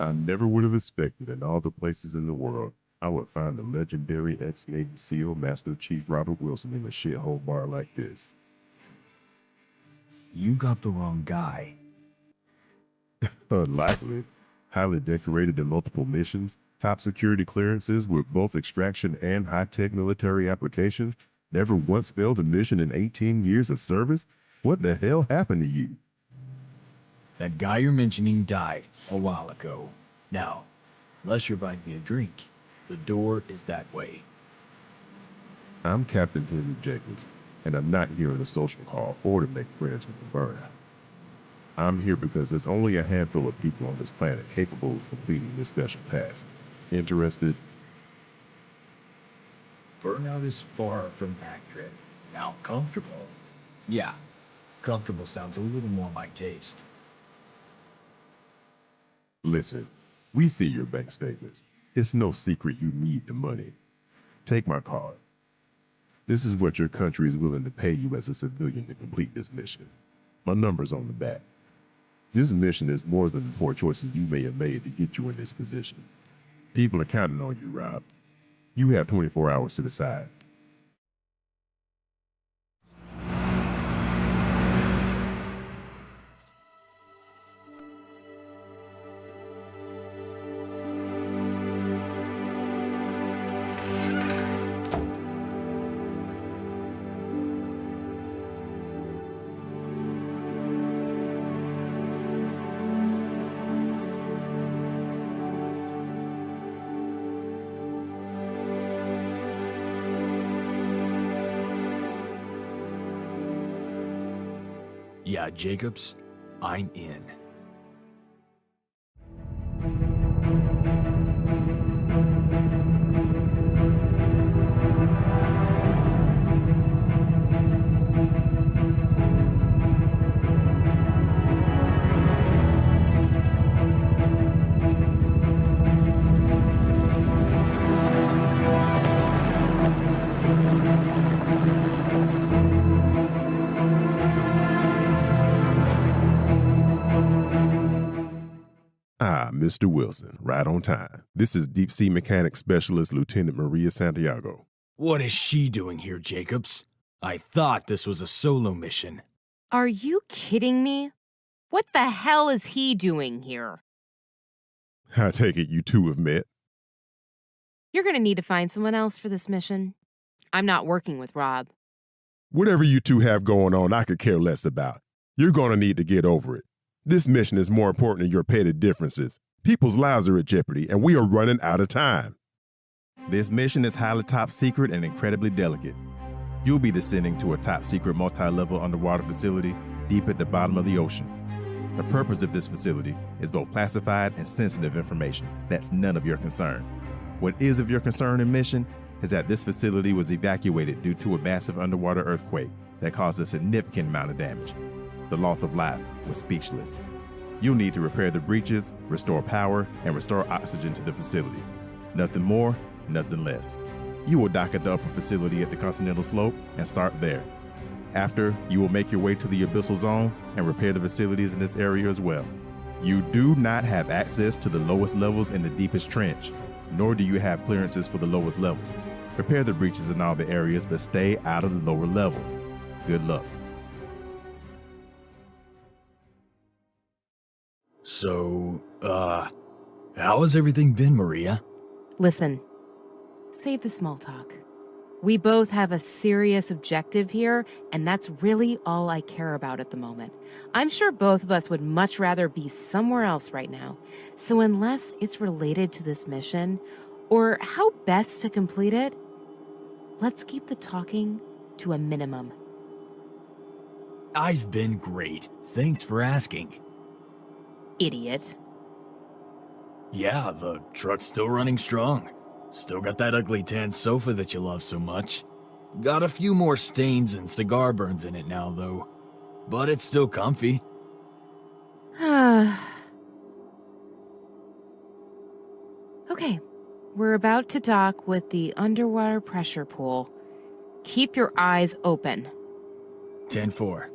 I never would have expected in all the places in the world I would find the legendary ex-Navy SEAL Master Chief Robert Wilson in a shithole bar like this. You got the wrong guy. Unlikely. Highly decorated in multiple missions, top security clearances with both extraction and high-tech military applications, never once failed a mission in 18 years of service? What the hell happened to you? That guy you're mentioning died a while ago. Now, unless you're buying me a drink, the door is that way. I'm Captain Henry Jacobs, and I'm not here in a social call or to make friends with the burnout. I'm here because there's only a handful of people on this planet capable of completing this special task. Interested? Burnout is far from accurate. Now, comfortable? Yeah, comfortable sounds a little more my taste. Listen, we see your bank statements. It's no secret you need the money. Take my card. This is what your country is willing to pay you as a civilian to complete this mission. My number's on the back. This mission is more than the poor choices you may have made to get you in this position. People are counting on you, Rob. You have 24 hours to decide. Yeah, Jacobs, I'm in. Mr. Wilson, right on time. This is Deep Sea Mechanics Specialist Lieutenant Maria Santiago. What is she doing here, Jacobs? I thought this was a solo mission. Are you kidding me? What the hell is he doing here? I take it you two have met. You're gonna need to find someone else for this mission. I'm not working with Rob. Whatever you two have going on, I could care less about. You're gonna need to get over it. This mission is more important than your petty differences. People's lives are at jeopardy, and we are running out of time. This mission is highly top secret and incredibly delicate. You'll be descending to a top secret multi-level underwater facility deep at the bottom of the ocean. The purpose of this facility is both classified and sensitive information that's none of your concern. What is of your concern and mission is that this facility was evacuated due to a massive underwater earthquake that caused a significant amount of damage. The loss of life was speechless. You'll need to repair the breaches, restore power, and restore oxygen to the facility. Nothing more, nothing less. You will dock at the upper facility at the continental slope and start there. After, you will make your way to the abyssal zone and repair the facilities in this area as well. You do not have access to the lowest levels in the deepest trench, nor do you have clearances for the lowest levels. Repair the breaches in all the areas, but stay out of the lower levels. Good luck. So, how has everything been, Maria? Listen, save the small talk. We both have a serious objective here, and that's really all I care about at the moment. I'm sure both of us would much rather be somewhere else right now. So unless it's related to this mission, or how best to complete it, let's keep the talking to a minimum. I've been great. Thanks for asking. Idiot. Yeah, the truck's still running strong. Still got that ugly tan sofa that you love so much. Got a few more stains and cigar burns in it now, though. But it's still comfy. Okay, we're about to dock with the underwater pressure pool. Keep your eyes open. 10-4.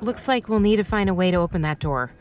Looks like we'll need to find a way to open that door.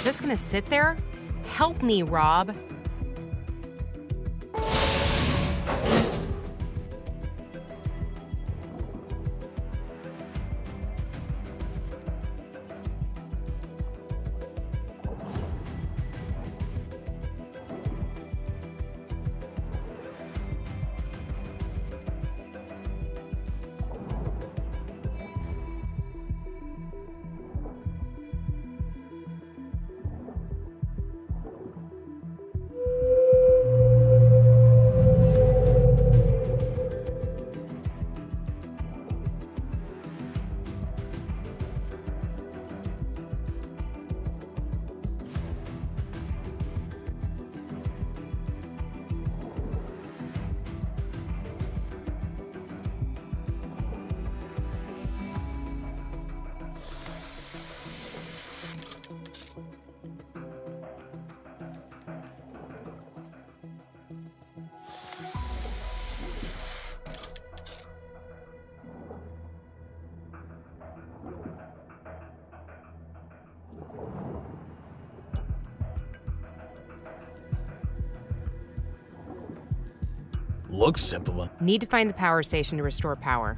Just gonna sit there? Help me, Rob. Looks simple. Need to find the power station to restore power.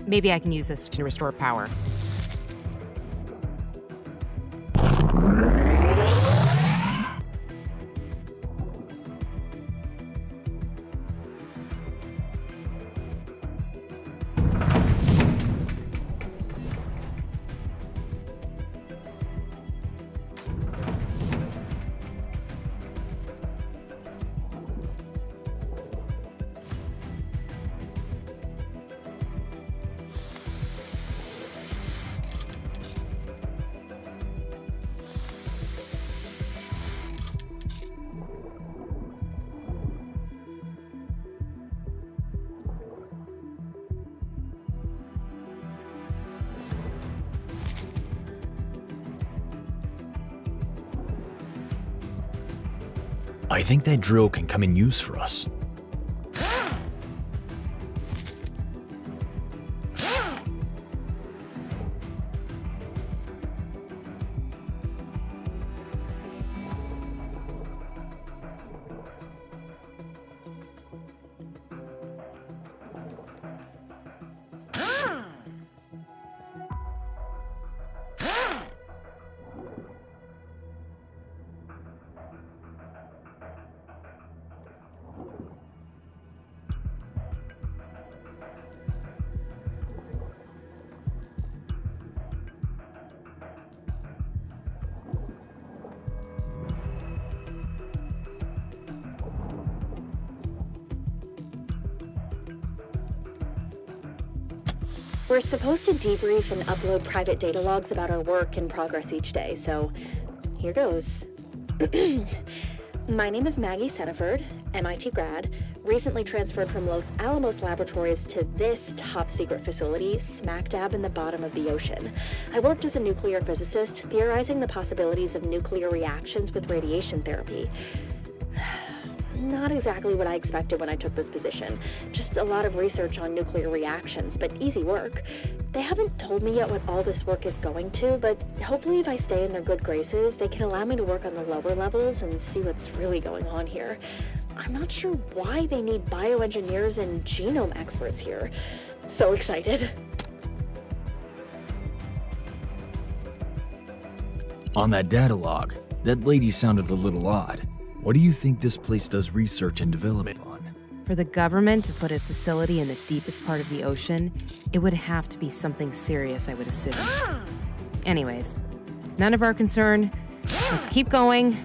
Maybe I can use this to restore power. I think that drill can come in use for us. We're supposed to debrief and upload private data logs about our work and progress each day, so here goes. My name is Maggie Seneford, MIT grad, recently transferred from Los Alamos Laboratories to this top-secret facility smack dab in the bottom of the ocean. I worked as a nuclear physicist, theorizing the possibilities of nuclear reactions with radiation therapy. Not exactly what I expected when I took this position. Just a lot of research on nuclear reactions, but easy work. They haven't told me yet what all this work is going to, but hopefully if I stay in their good graces, they can allow me to work on the lower levels and see what's really going on here. I'm not sure why they need bioengineers and genome experts here. So excited. On that data log, that lady sounded a little odd. What do you think this place does research and development on? For the government to put a facility in the deepest part of the ocean, it would have to be something serious, I would assume. Anyways, none of our concern. Let's keep going.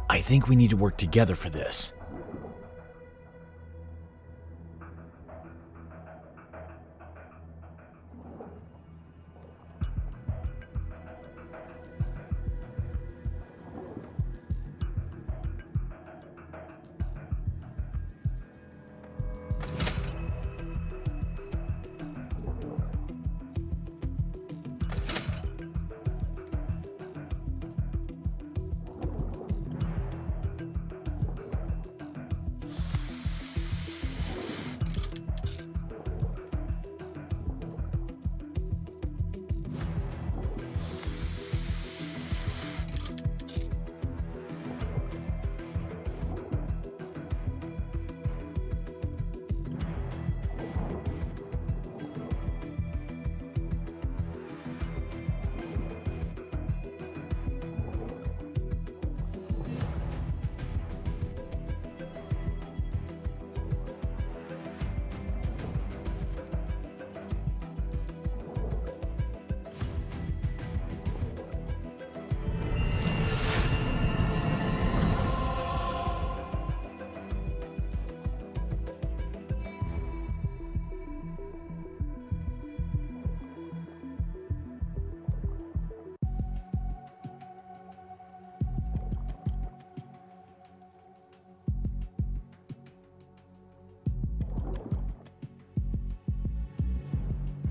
I think we need to work together for this.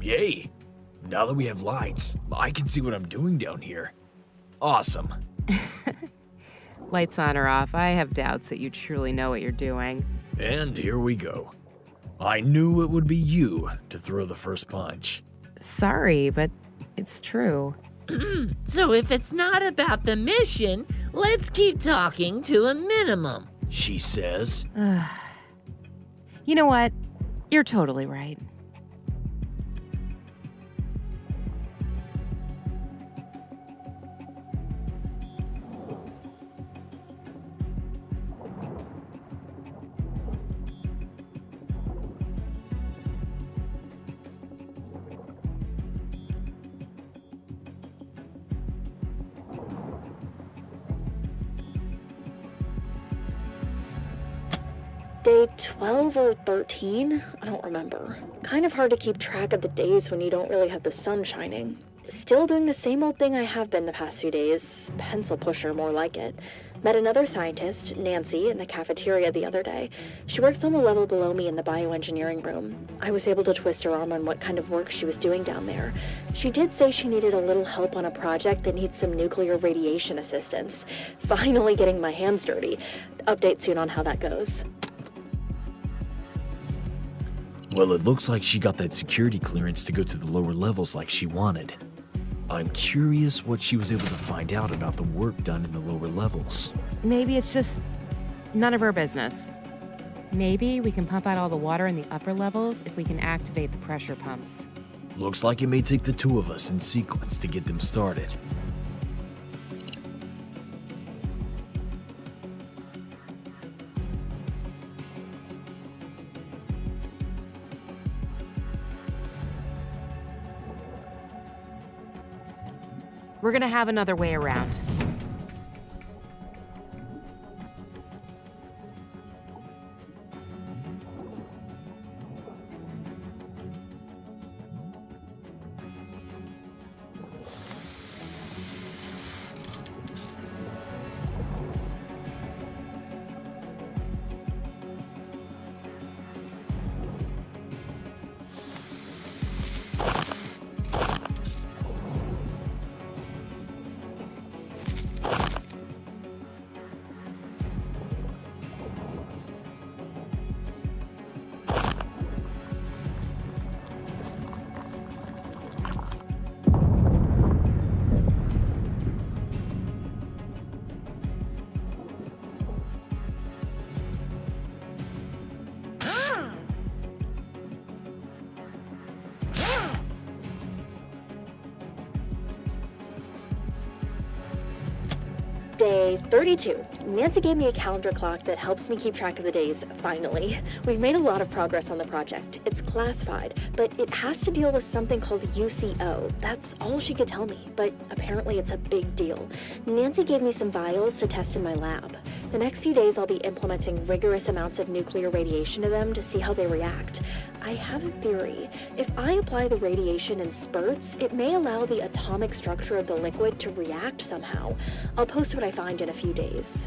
Yay! Now that we have lights, I can see what I'm doing down here. Awesome. Lights on or off, I have doubts that you truly know what you're doing. And here we go. I knew it would be you to throw the first punch. Sorry, but it's true. So if it's not about the mission, let's keep talking to a minimum. She says. You know what? You're totally right. Day 12 or 13? I don't remember. Kind of hard to keep track of the days when you don't really have the sun shining. Still doing the same old thing I have been the past few days. Pencil pusher, more like it. Met another scientist, Nancy, in the cafeteria the other day. She works on the level below me in the bioengineering room. I was able to twist her arm on what kind of work she was doing down there. She did say she needed a little help on a project that needs some nuclear radiation assistance. Finally getting my hands dirty. Update soon on how that goes. Well, it looks like she got that security clearance to go to the lower levels like she wanted. I'm curious what she was able to find out about the work done in the lower levels. Maybe it's just none of our business. Maybe we can pump out all the water in the upper levels if we can activate the pressure pumps. Looks like it may take the two of us in sequence to get them started. We're gonna have another way around. Day 32. Nancy gave me a calendar clock that helps me keep track of the days, finally. We've made a lot of progress on the project. It's classified, but it has to deal with something called UCO. That's all she could tell me, but apparently it's a big deal. Nancy gave me some vials to test in my lab. The next few days I'll be implementing rigorous amounts of nuclear radiation to them to see how they react. I have a theory. If I apply the radiation in spurts, it may allow the atomic structure of the liquid to react somehow. I'll post what I find in a few days.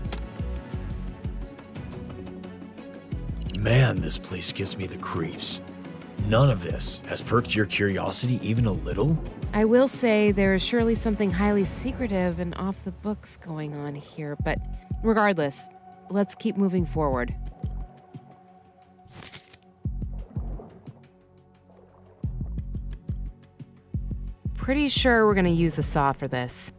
Man, this place gives me the creeps. None of this has perked your curiosity even a little? I will say there is surely something highly secretive and off the books going on here, but regardless, let's keep moving forward. Pretty sure we're gonna use a saw for this.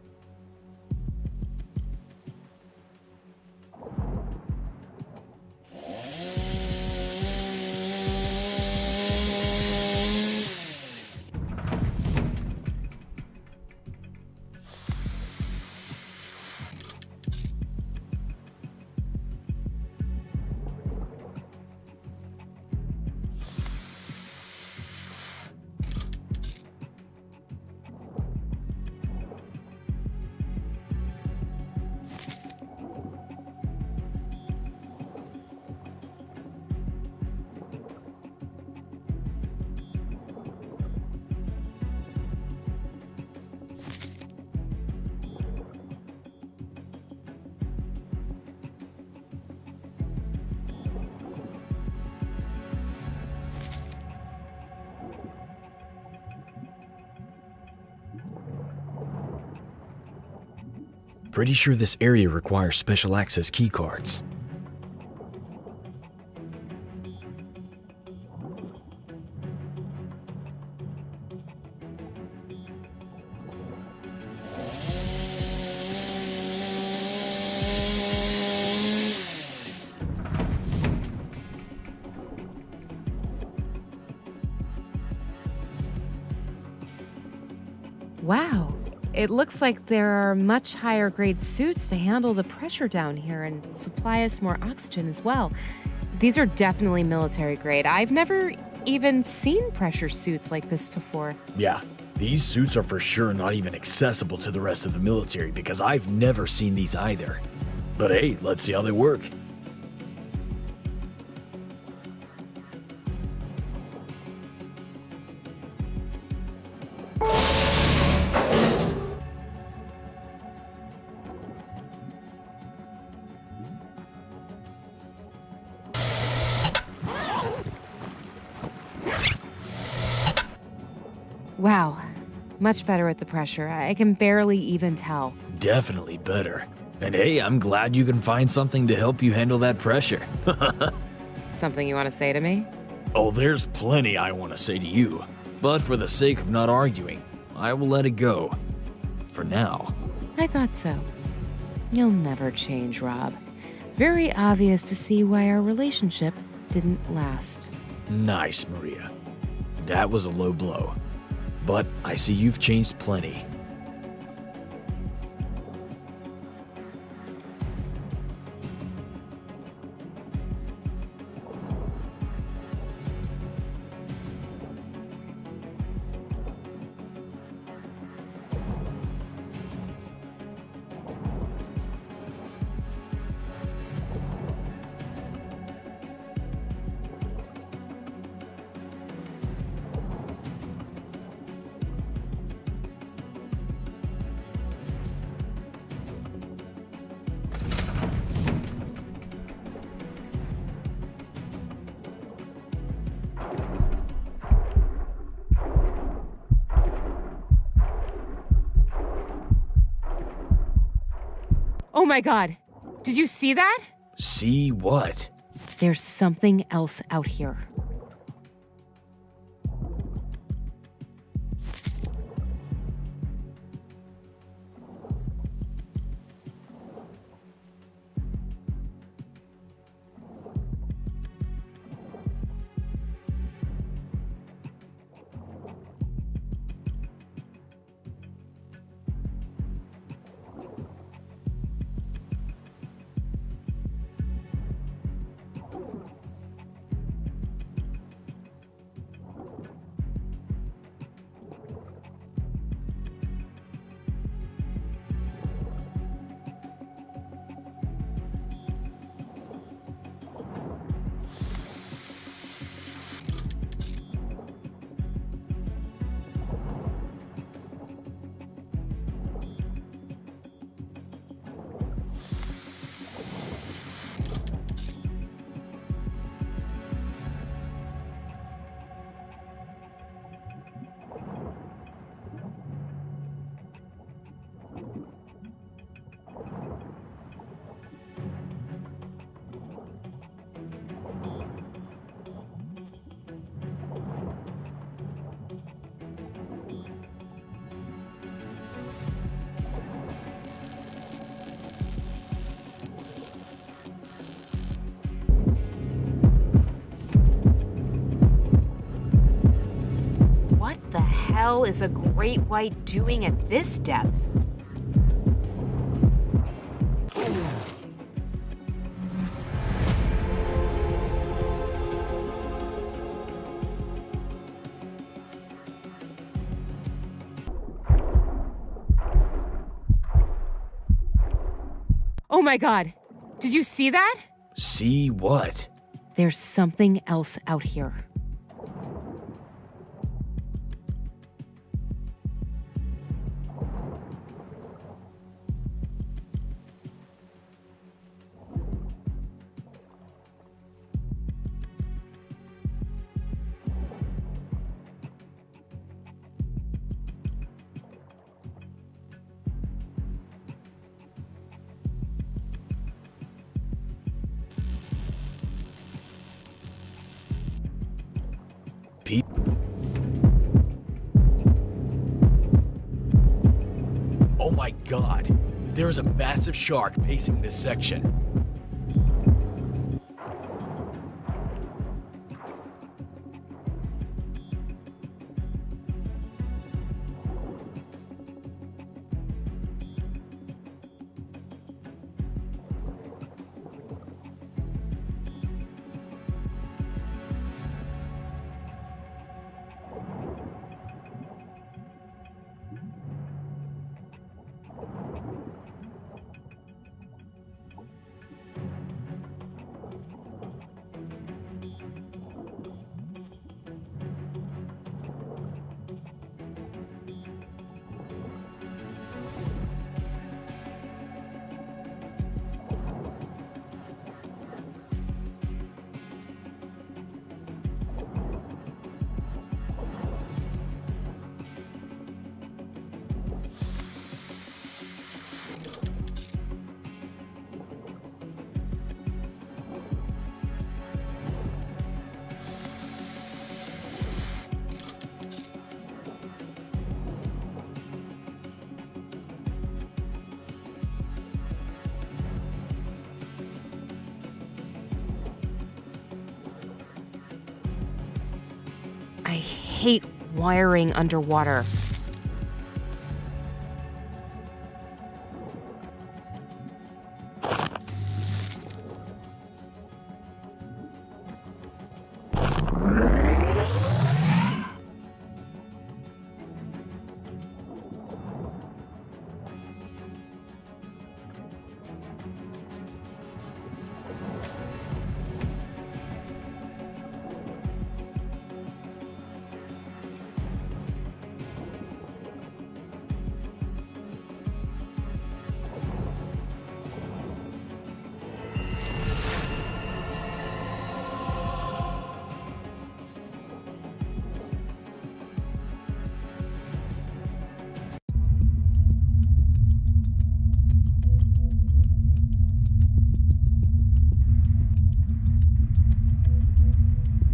Pretty sure this area requires special access keycards. Wow. It looks like there are much higher grade suits to handle the pressure down here and supply us more oxygen as well. These are definitely military grade. I've never even seen pressure suits like this before. Yeah, these suits are for sure not even accessible to the rest of the military because I've never seen these either. But hey, let's see how they work. Wow. Much better with the pressure. I can barely even tell. Definitely better. And hey, I'm glad you can find something to help you handle that pressure. Something you want to say to me? Oh, there's plenty I want to say to you. But for the sake of not arguing, I will let it go. For now. I thought so. You'll never change, Rob. Very obvious to see why our relationship didn't last. Nice, Maria. That was a low blow. But I see you've changed plenty. Oh my god! Did you see that? See what? There's something else out here. hell is a great white doing at this depth? Oh my god! Did you see that? See what? There's something else out here. Oh my god, there is a massive shark pacing this section. I hate wiring underwater.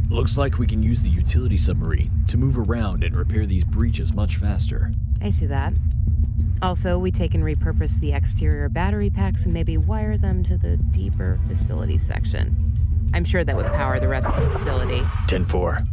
Looks like we can use the utility submarine to move around and repair these breaches much faster. I see that. Also, we take and repurpose the exterior battery packs and maybe wire them to the deeper facility section. I'm sure that would power the rest of the facility. 10-4.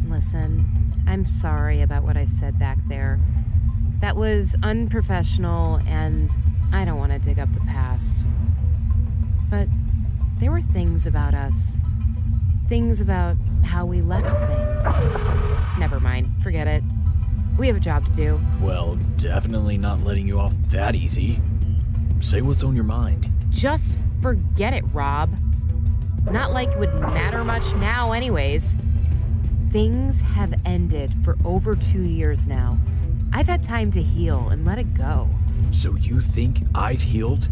Listen, I'm sorry about what I said back there. That was unprofessional, and I don't want to dig up the past. But there were things about us. Things about how we left things. Never mind, forget it. We have a job to do. Well, definitely not letting you off that easy. Say what's on your mind. Just forget it, Rob. Not like it would matter much now anyways. Things have ended for over 2 years now. I've had time to heal and let it go. So you think I've healed?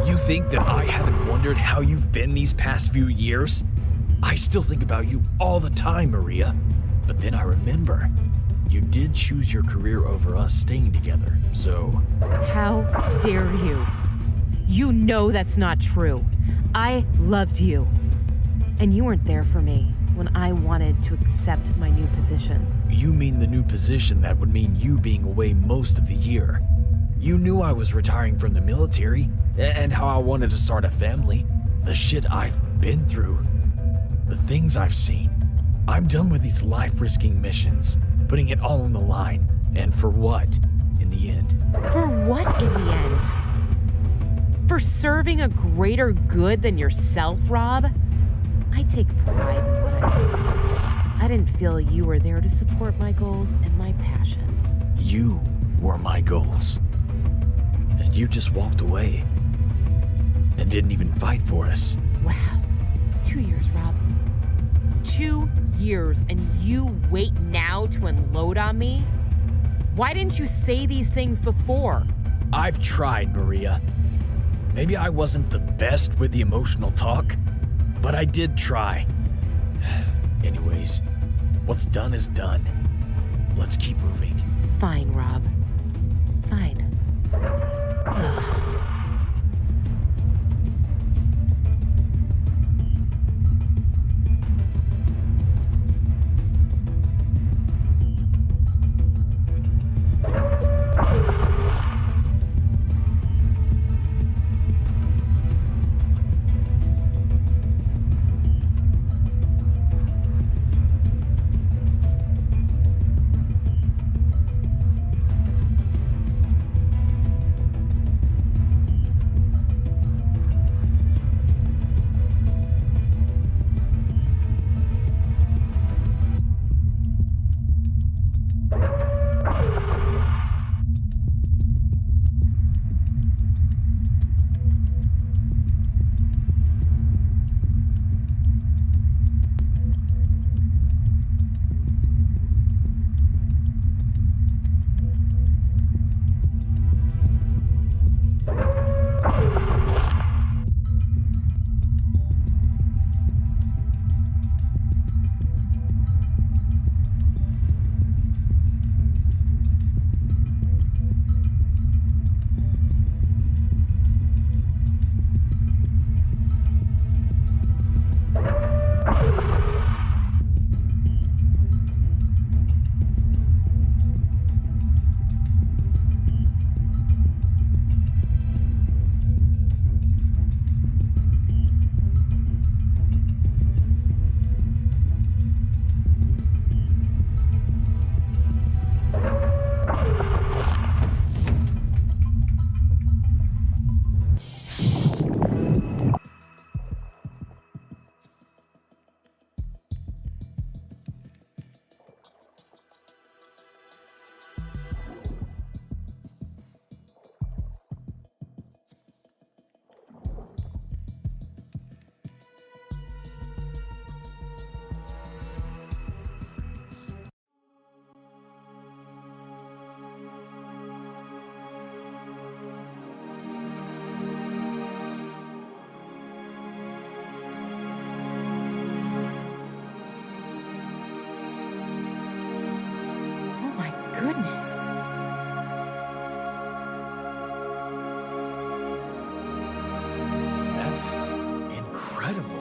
You think that I haven't wondered how you've been these past few years? I still think about you all the time, Maria. But then I remember, you did choose your career over us staying together, so... How dare you? You know that's not true. I loved you. And you weren't there for me when I wanted to accept my new position. You mean the new position that would mean you being away most of the year. You knew I was retiring from the military, and how I wanted to start a family. The shit I've been through. The things I've seen. I'm done with these life-risking missions, putting it all on the line. And for what, in the end? For what in the end? For serving a greater good than yourself, Rob? I take pride in what I do. I didn't feel you were there to support my goals and my passion. You were my goals. And you just walked away. And didn't even fight for us. Wow. 2 years, Rob. 2 years, and you wait now to unload on me? Why didn't you say these things before? I've tried, Maria. Maybe I wasn't the best with the emotional talk, but I did try. Anyways, what's done is done. Let's keep moving. Fine, Rob. Fine. Ugh. Goodness. That's incredible.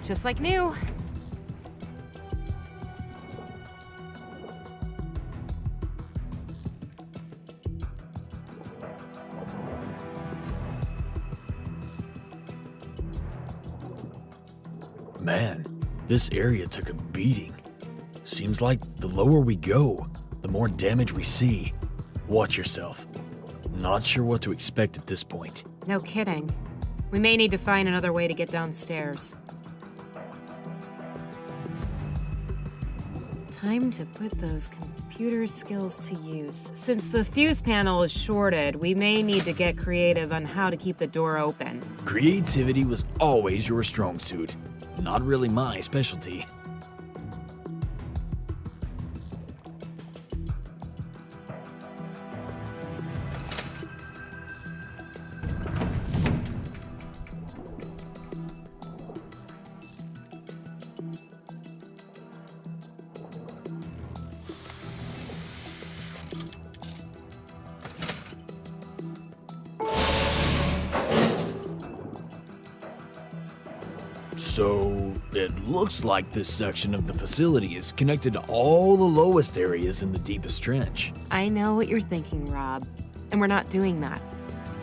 Just like new. Man, this area took a beating. Seems like the lower we go, the more damage we see. Watch yourself. Not sure what to expect at this point. No kidding. We may need to find another way to get downstairs. Time to put those computer skills to use. Since the fuse panel is shorted, we may need to get creative on how to keep the door open. Creativity was always your strong suit. Not really my specialty. So, it looks like this section of the facility is connected to all the lowest areas in the deepest trench. I know what you're thinking, Rob, and we're not doing that.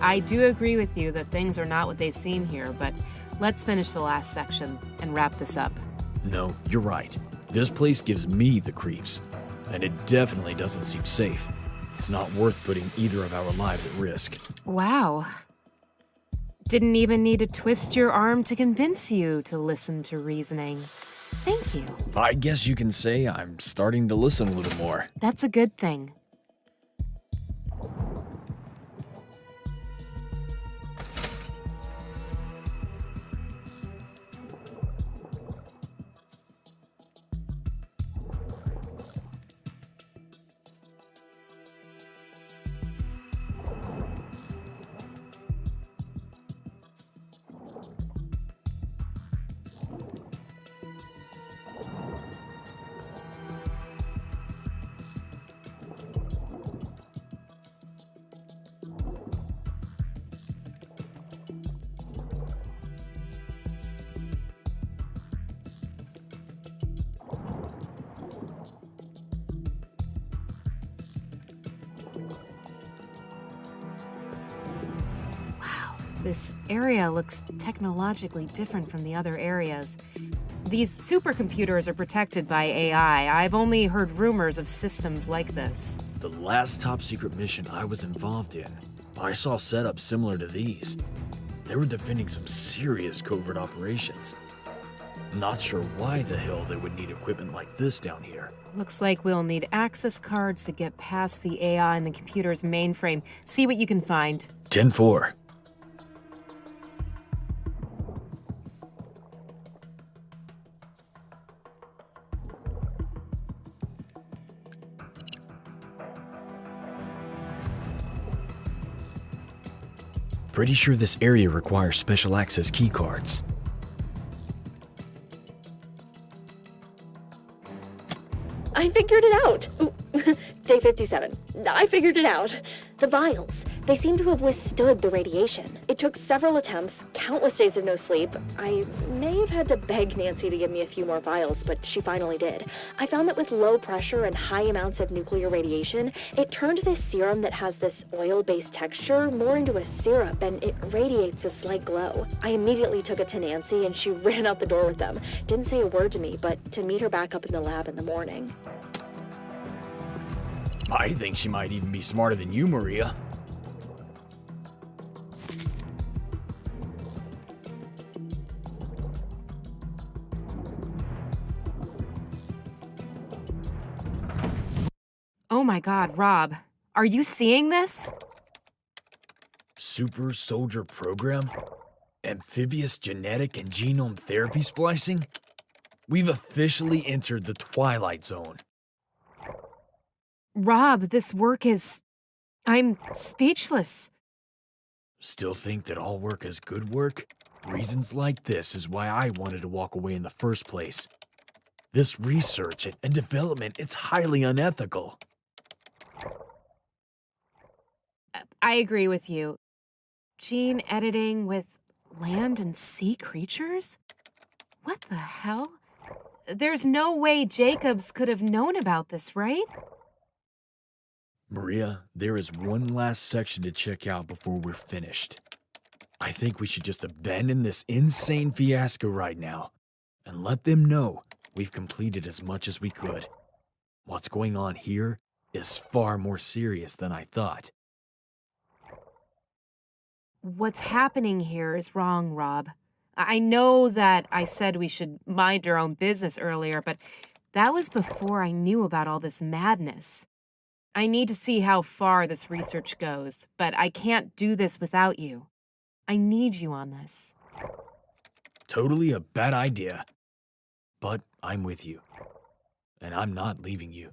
I do agree with you that things are not what they seem here, but let's finish the last section and wrap this up. No, you're right. This place gives me the creeps, and it definitely doesn't seem safe. It's not worth putting either of our lives at risk. Wow. Didn't even need to twist your arm to convince you to listen to reasoning. Thank you. I guess you can say I'm starting to listen a little more. That's a good thing. This area looks technologically different from the other areas. These supercomputers are protected by AI. I've only heard rumors of systems like this. The last top-secret mission I was involved in, I saw setups similar to these. They were defending some serious covert operations. Not sure why the hell they would need equipment like this down here. Looks like we'll need access cards to get past the AI in the computer's mainframe. See what you can find. 10-4. Pretty sure this area requires special access keycards. I figured it out! Ooh, Day 57. I figured it out. The vials. They seem to have withstood the radiation. It took several attempts, countless days of no sleep. I may have had to beg Nancy to give me a few more vials, but she finally did. I found that with low pressure and high amounts of nuclear radiation, it turned this serum that has this oil-based texture more into a syrup, and it radiates a slight glow. I immediately took it to Nancy, and she ran out the door with them. Didn't say a word to me, but to meet her back up in the lab in the morning. I think she might even be smarter than you, Maria. Oh my God, Rob. Are you seeing this? Super soldier program? Amphibious genetic and genome therapy splicing? We've officially entered the Twilight Zone. Rob, this work is... I'm speechless. Still think that all work is good work? Reasons like this is why I wanted to walk away in the first place. This research and development, it's highly unethical. I agree with you. Gene editing with land and sea creatures? What the hell? There's no way Jacobs could have known about this, right? Maria, there is one last section to check out before we're finished. I think we should just abandon this insane fiasco right now and let them know we've completed as much as we could. What's going on here is far more serious than I thought. What's happening here is wrong, Rob. I know that I said we should mind our own business earlier, but that was before I knew about all this madness. I need to see how far this research goes, but I can't do this without you. I need you on this. Totally a bad idea. But I'm with you. And I'm not leaving you.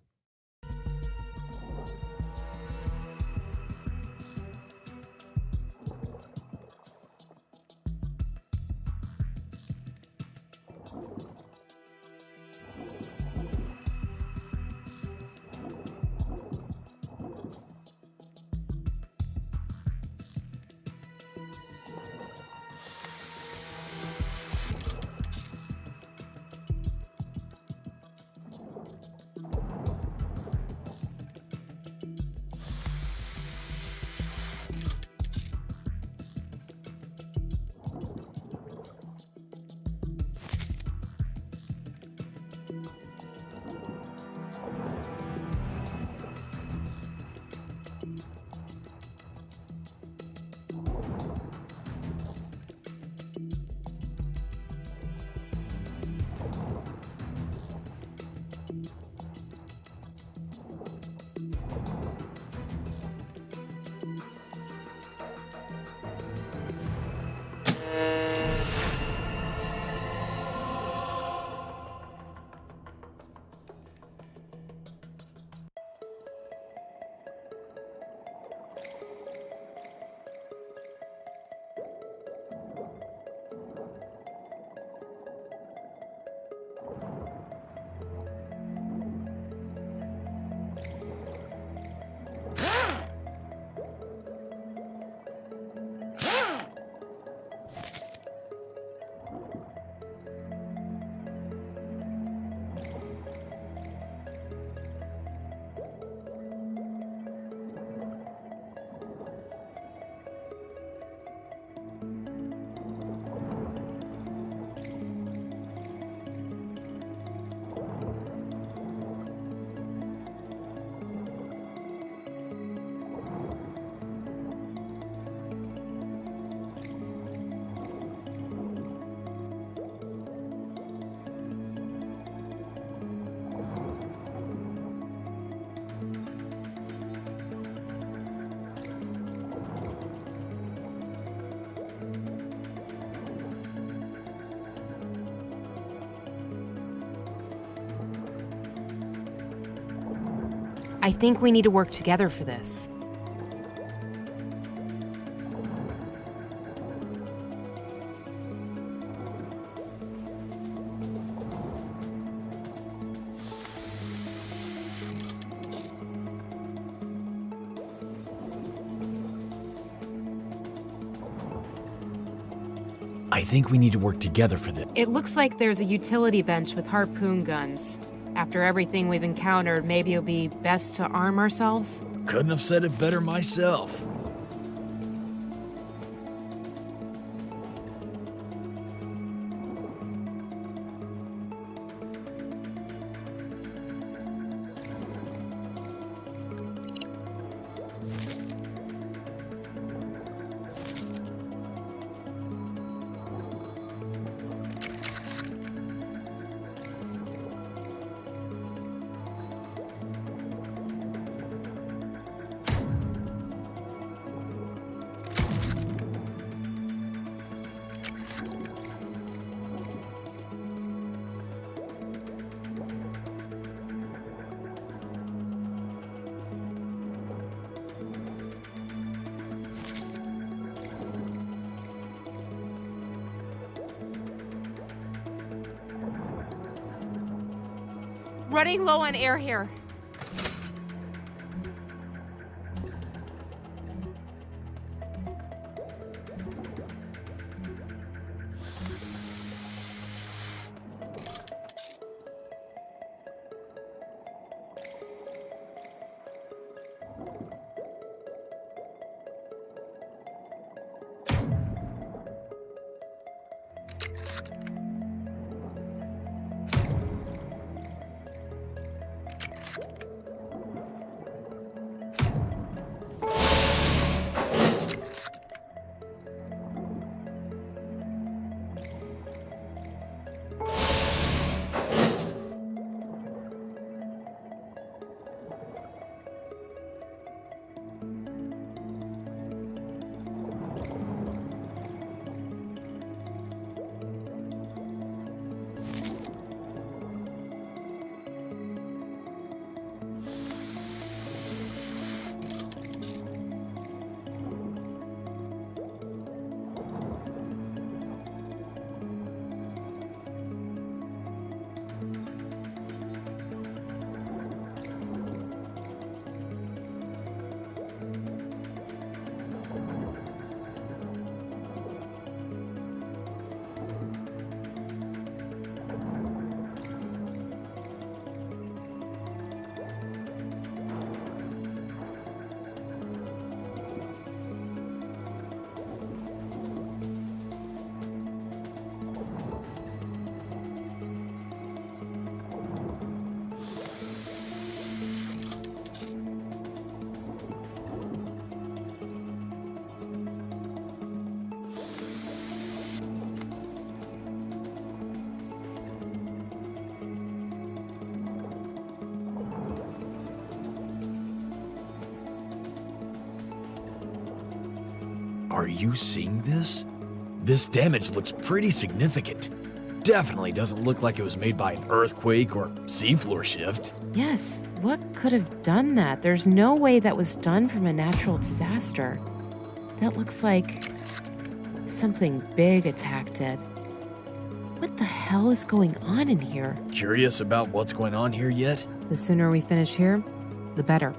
I think we need to work together for this. I think we need to work together for this. It looks like there's a utility bench with harpoon guns. After everything we've encountered, maybe it'll be best to arm ourselves? Couldn't have said it better myself. Running low on air here. Are you seeing this? This damage looks pretty significant. Definitely doesn't look like it was made by an earthquake or seafloor shift. Yes, what could have done that? There's no way that was done from a natural disaster. That looks like something big attacked it. What the hell is going on in here? Curious about what's going on here yet? The sooner we finish here, the better.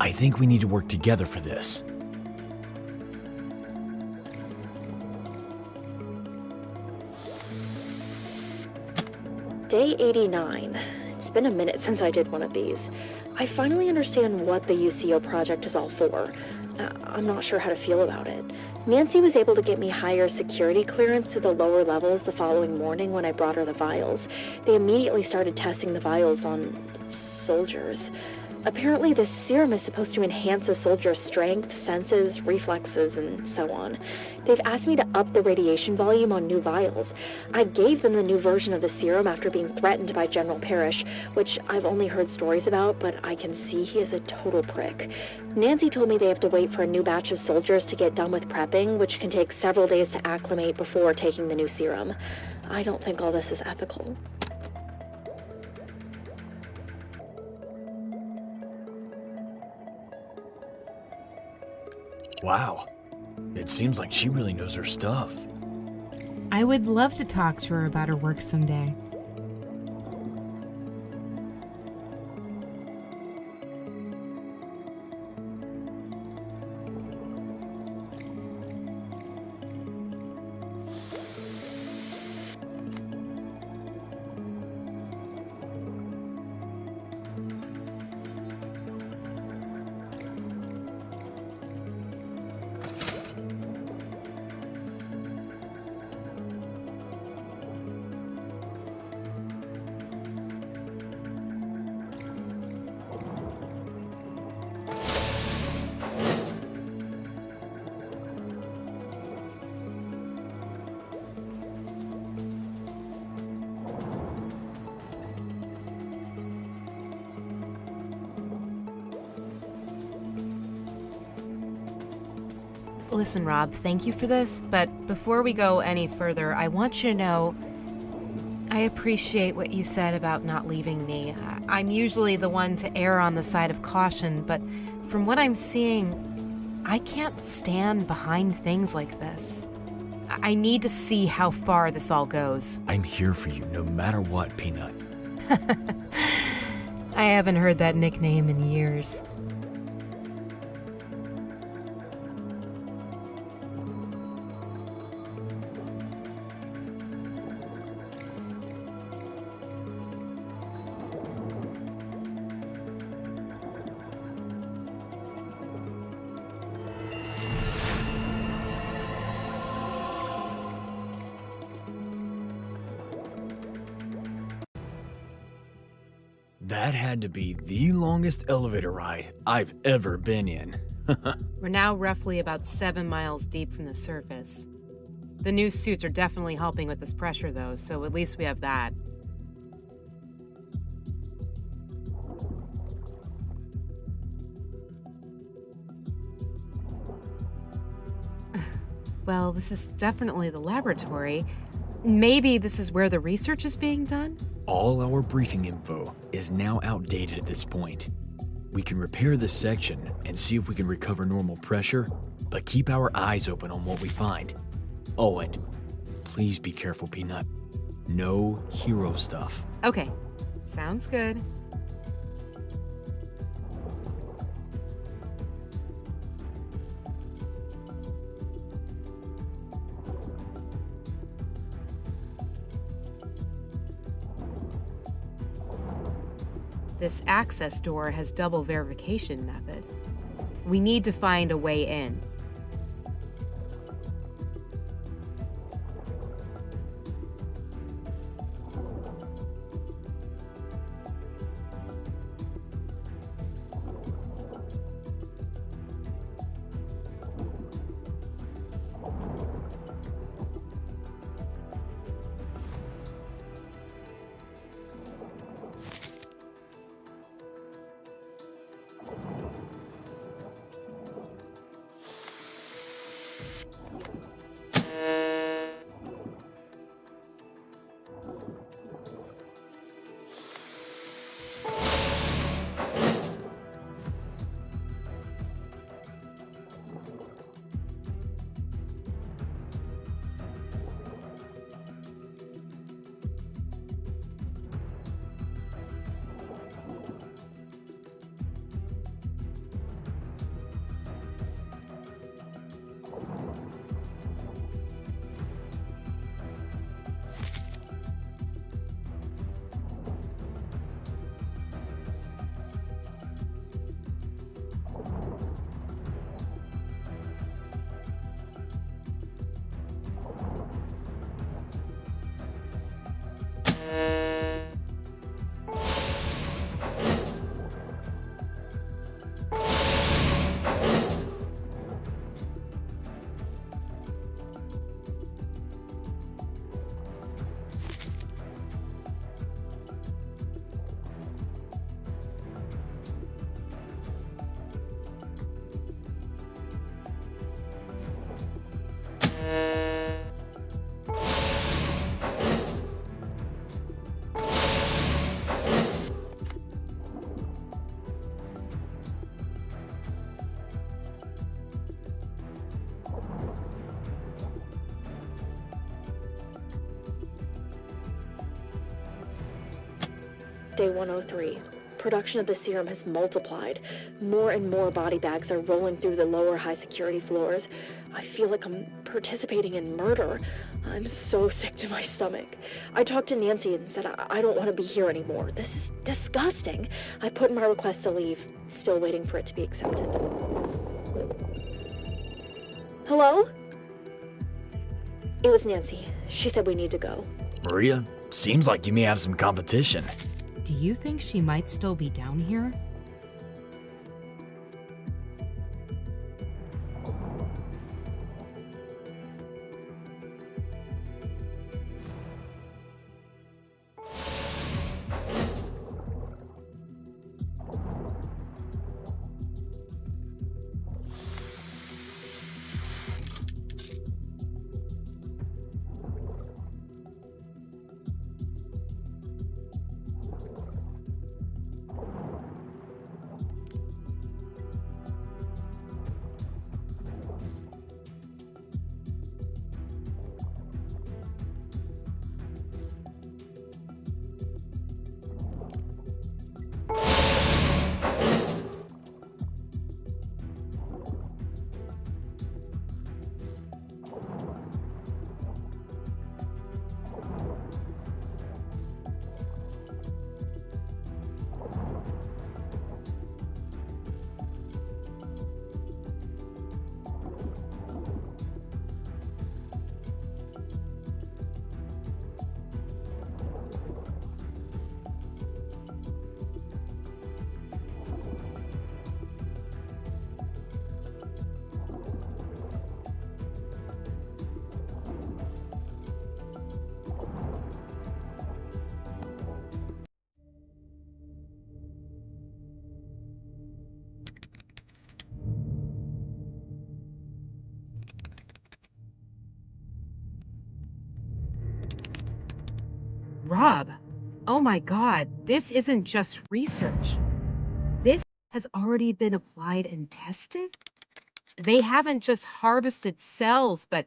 I think we need to work together for this. Day 89. It's been a minute since I did one of these. I finally understand what the UCO project is all for. I'm not sure how to feel about it. Nancy was able to get me higher security clearance to the lower levels the following morning when I brought her the vials. They immediately started testing the vials on soldiers. Apparently, this serum is supposed to enhance a soldier's strength, senses, reflexes, and so on. They've asked me to up the radiation volume on new vials. I gave them the new version of the serum after being threatened by General Parrish, which I've only heard stories about, but I can see he is a total prick. Nancy told me they have to wait for a new batch of soldiers to get done with prepping, which can take several days to acclimate before taking the new serum. I don't think all this is ethical. Wow. It seems like she really knows her stuff. I would love to talk to her about her work someday. Listen, Rob, thank you for this, but before we go any further, I want you to know I appreciate what you said about not leaving me. I'm usually the one to err on the side of caution, but from what I'm seeing, I can't stand behind things like this. I need to see how far this all goes. I'm here for you no matter what, Peanut. I haven't heard that nickname in years. That had to be the longest elevator ride I've ever been in. We're now roughly about 7 miles deep from the surface. The new suits are definitely helping with this pressure, though, so at least we have that. Well, this is definitely the laboratory. Maybe this is where the research is being done? All our briefing info is now outdated at this point. We can repair this section and see if we can recover normal pressure, but keep our eyes open on what we find. Oh, and please be careful, Peanut. No hero stuff. Okay, sounds good. This access door has double verification method. We need to find a way in. Day 103. Production of the serum has multiplied. More and more body bags are rolling through the lower high-security floors. I feel like I'm participating in murder. I'm so sick to my stomach. I talked to Nancy and said I don't want to be here anymore. This is disgusting. I put in my request to leave, still waiting for it to be accepted. Hello? It was Nancy. She said we need to go. Maria, seems like you may have some competition. Do you think she might still be down here? Rob, oh my God, this isn't just research. This has already been applied and tested. They haven't just harvested cells, but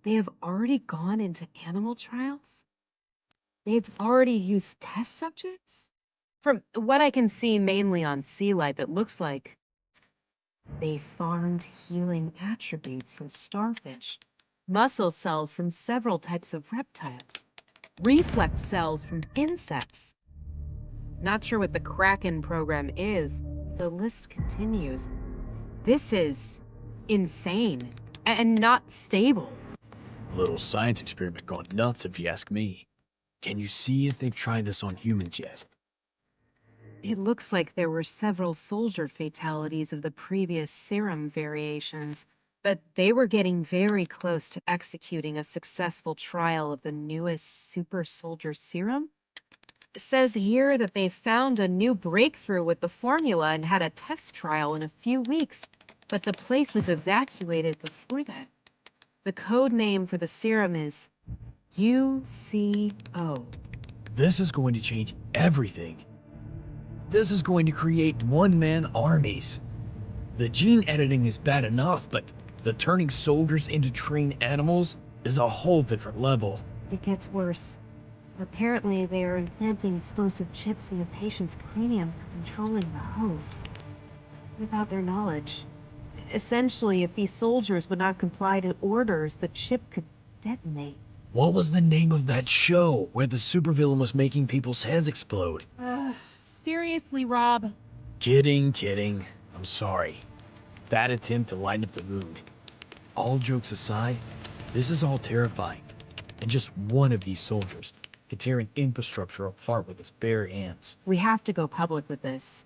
they have already gone into animal trials. They've already used test subjects. From what I can see mainly on Sea Life, it looks like they farmed healing attributes from starfish, muscle cells from several types of reptiles, reflex cells from insects. Not sure what the Kraken program is. The list continues. This is insane and not stable. Little science experiment gone nuts, if you ask me. Can you see if they've tried this on humans yet? It looks like there were several soldier fatalities of the previous serum variations, but they were getting very close to executing a successful trial of the newest super soldier serum. It says here that they found a new breakthrough with the formula and had a test trial in a few weeks, but the place was evacuated before that. The code name for the serum is UCO. This is going to change everything. This is going to create one-man armies. The gene editing is bad enough, but the turning soldiers into trained animals is a whole different level. It gets worse. Apparently, they are implanting explosive chips in the patient's cranium for controlling the hosts without their knowledge. Essentially, if these soldiers would not comply to orders, the chip could detonate. What was the name of that show where the supervillain was making people's heads explode? Seriously, Rob? Kidding. I'm sorry. Bad attempt to lighten up the mood. All jokes aside, this is all terrifying. And just one of these soldiers could tear an infrastructure apart with his bare hands. We have to go public with this.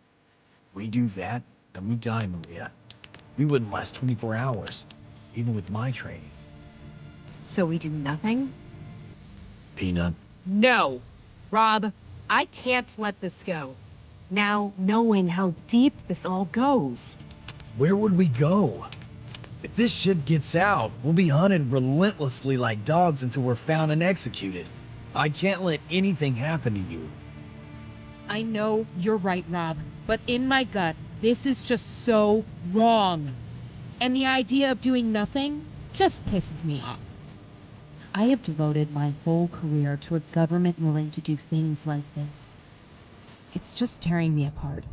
We do that, and we die, Maria. We wouldn't last 24 hours, even with my training. So we do nothing? Peanut. No! Rob, I can't let this go. Now, knowing how deep this all goes. Where would we go? If this shit gets out, we'll be hunted relentlessly like dogs until we're found and executed. I can't let anything happen to you. I know you're right, Rob, but in my gut, this is just so wrong. And the idea of doing nothing just pisses me off. I have devoted my whole career to a government willing to do things like this. It's just tearing me apart.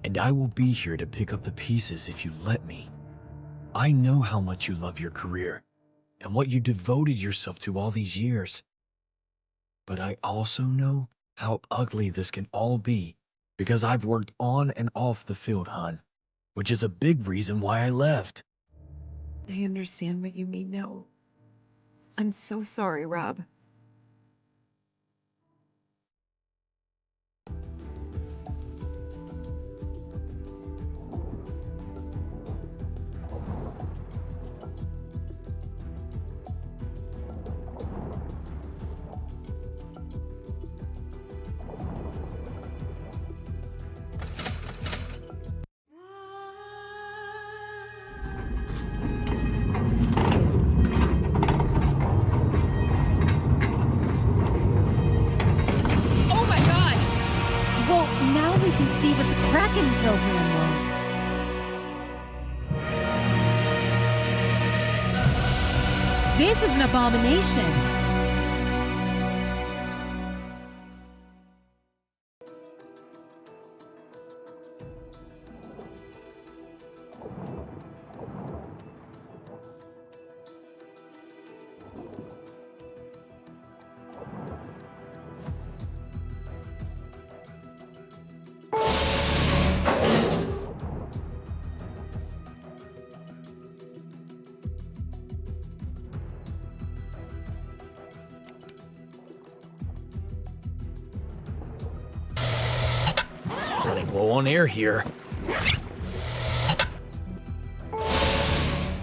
And I will be here to pick up the pieces if you let me. I know how much you love your career and what you devoted yourself to all these years. But I also know how ugly this can all be because I've worked on and off the field, hon, which is a big reason why I left. I understand what you mean now. I'm so sorry, Rob. Oh my god! Well, now we can see what the Kraken program was. This is an abomination. Running low on air here.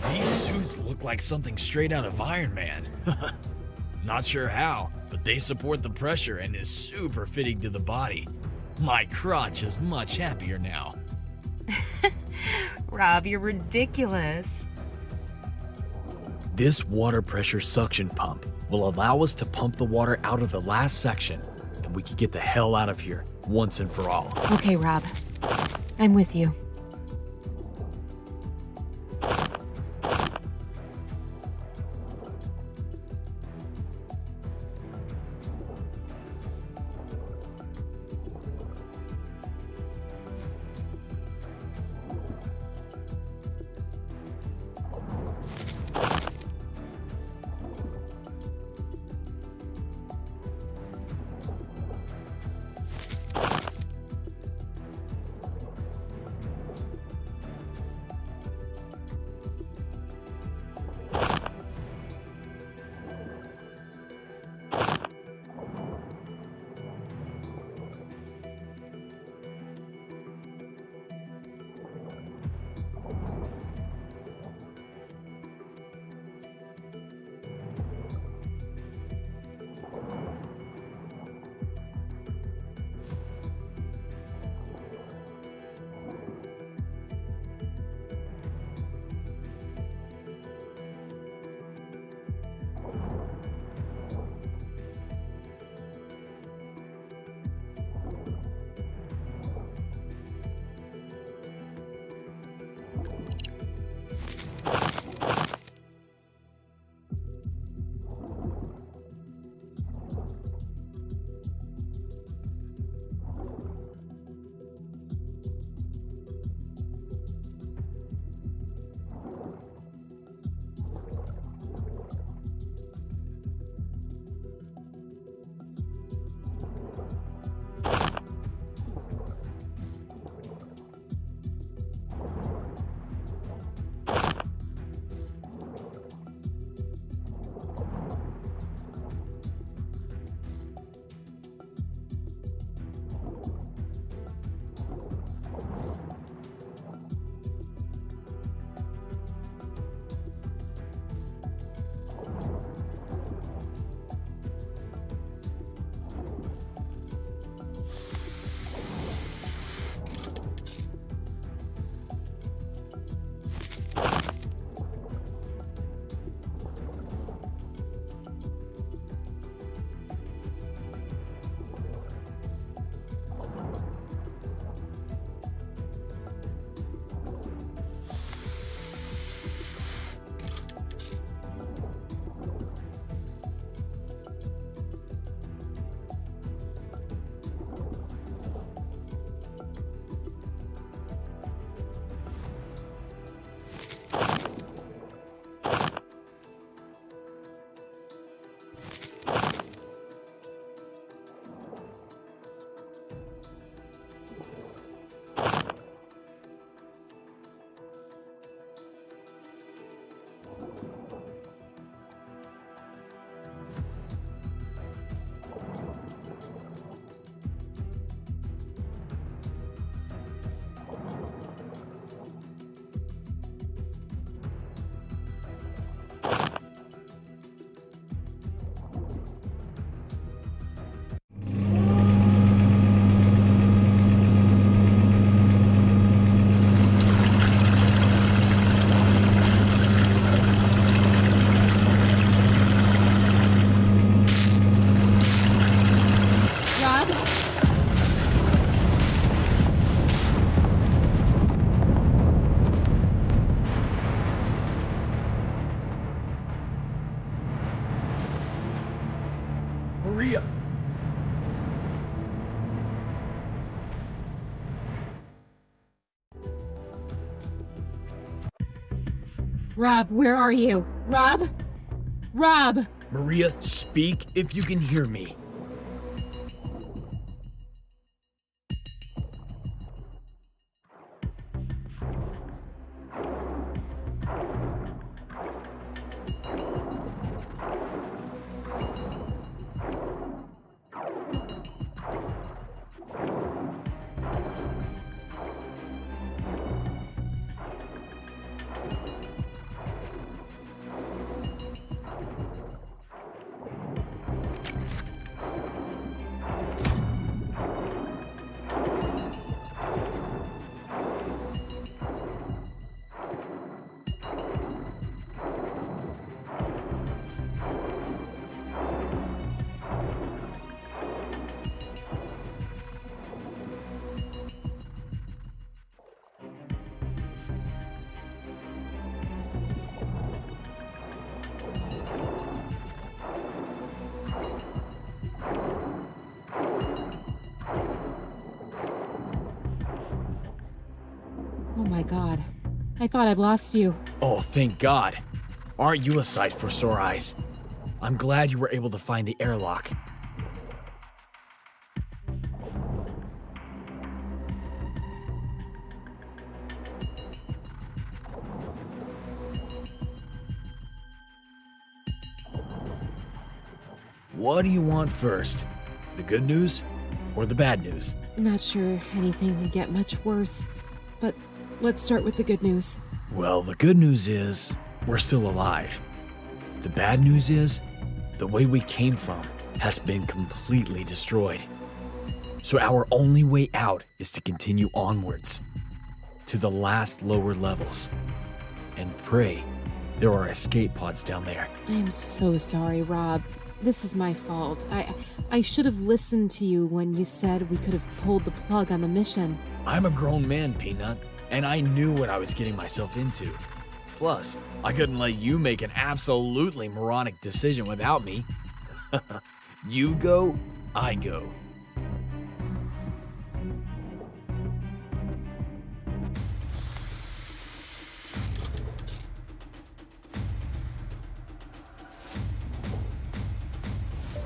These suits look like something straight out of Iron Man. Not sure how, but they support the pressure and is super fitting to the body. My crotch is much happier now. Rob, you're ridiculous. This water pressure suction pump will allow us to pump the water out of the last section, and we can get the hell out of here once and for all. Okay, Rob. I'm with you. Maria! Rob, where are you? Rob? Rob! Maria, speak if you can hear me. Oh my god. I thought I'd lost you. Oh, thank God. Aren't you a sight for sore eyes? I'm glad you were able to find the airlock. What do you want first? The good news or the bad news? Not sure anything can get much worse, but let's start with the good news. Well, the good news is we're still alive. The bad news is the way we came from has been completely destroyed. So our only way out is to continue onwards to the last lower levels and pray there are escape pods down there. I'm so sorry, Rob. This is my fault. I should have listened to you when you said we could have pulled the plug on the mission. I'm a grown man, Peanut, and I knew what I was getting myself into. Plus, I couldn't let you make an absolutely moronic decision without me. You go, I go.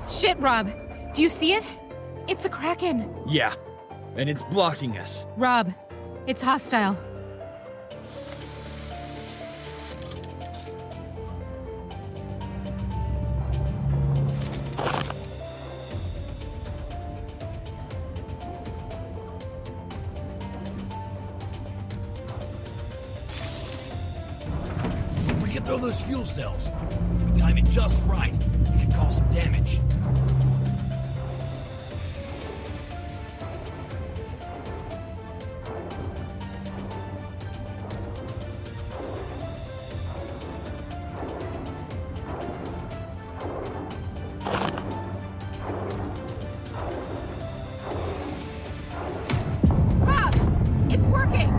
Shit, Rob! Do you see it? It's a Kraken! Yeah, and it's blocking us. Rob, it's hostile. We can throw those fuel cells. If we time it just right, it could cause some damage. Rob! It's working!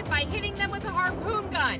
by hitting them with a harpoon gun.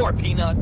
more, Peanut.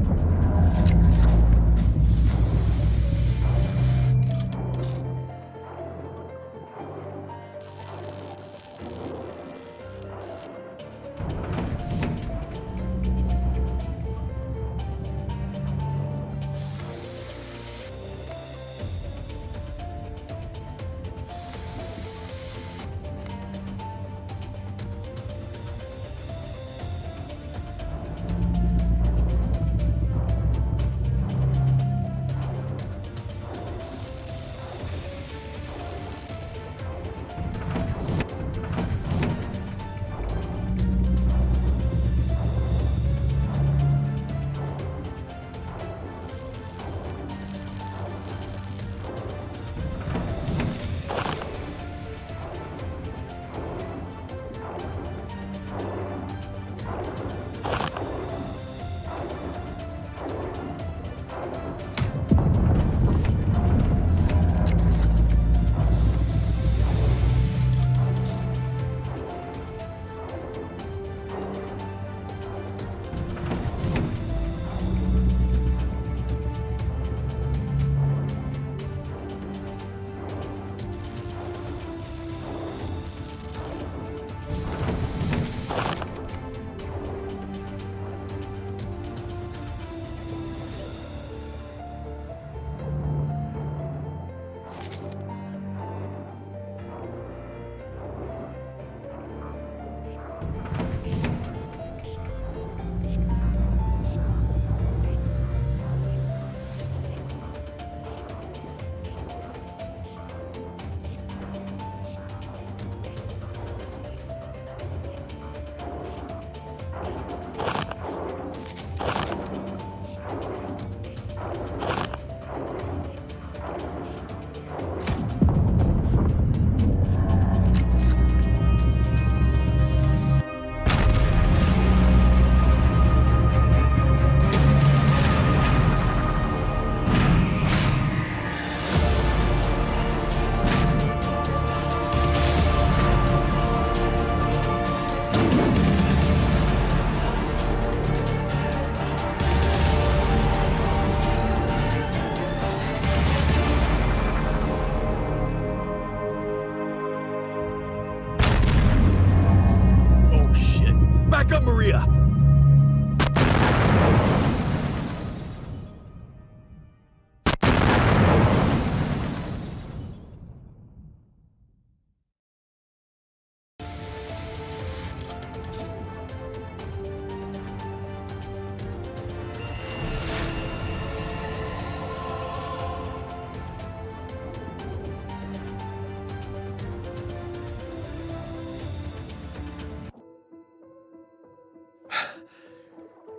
Back up, Maria!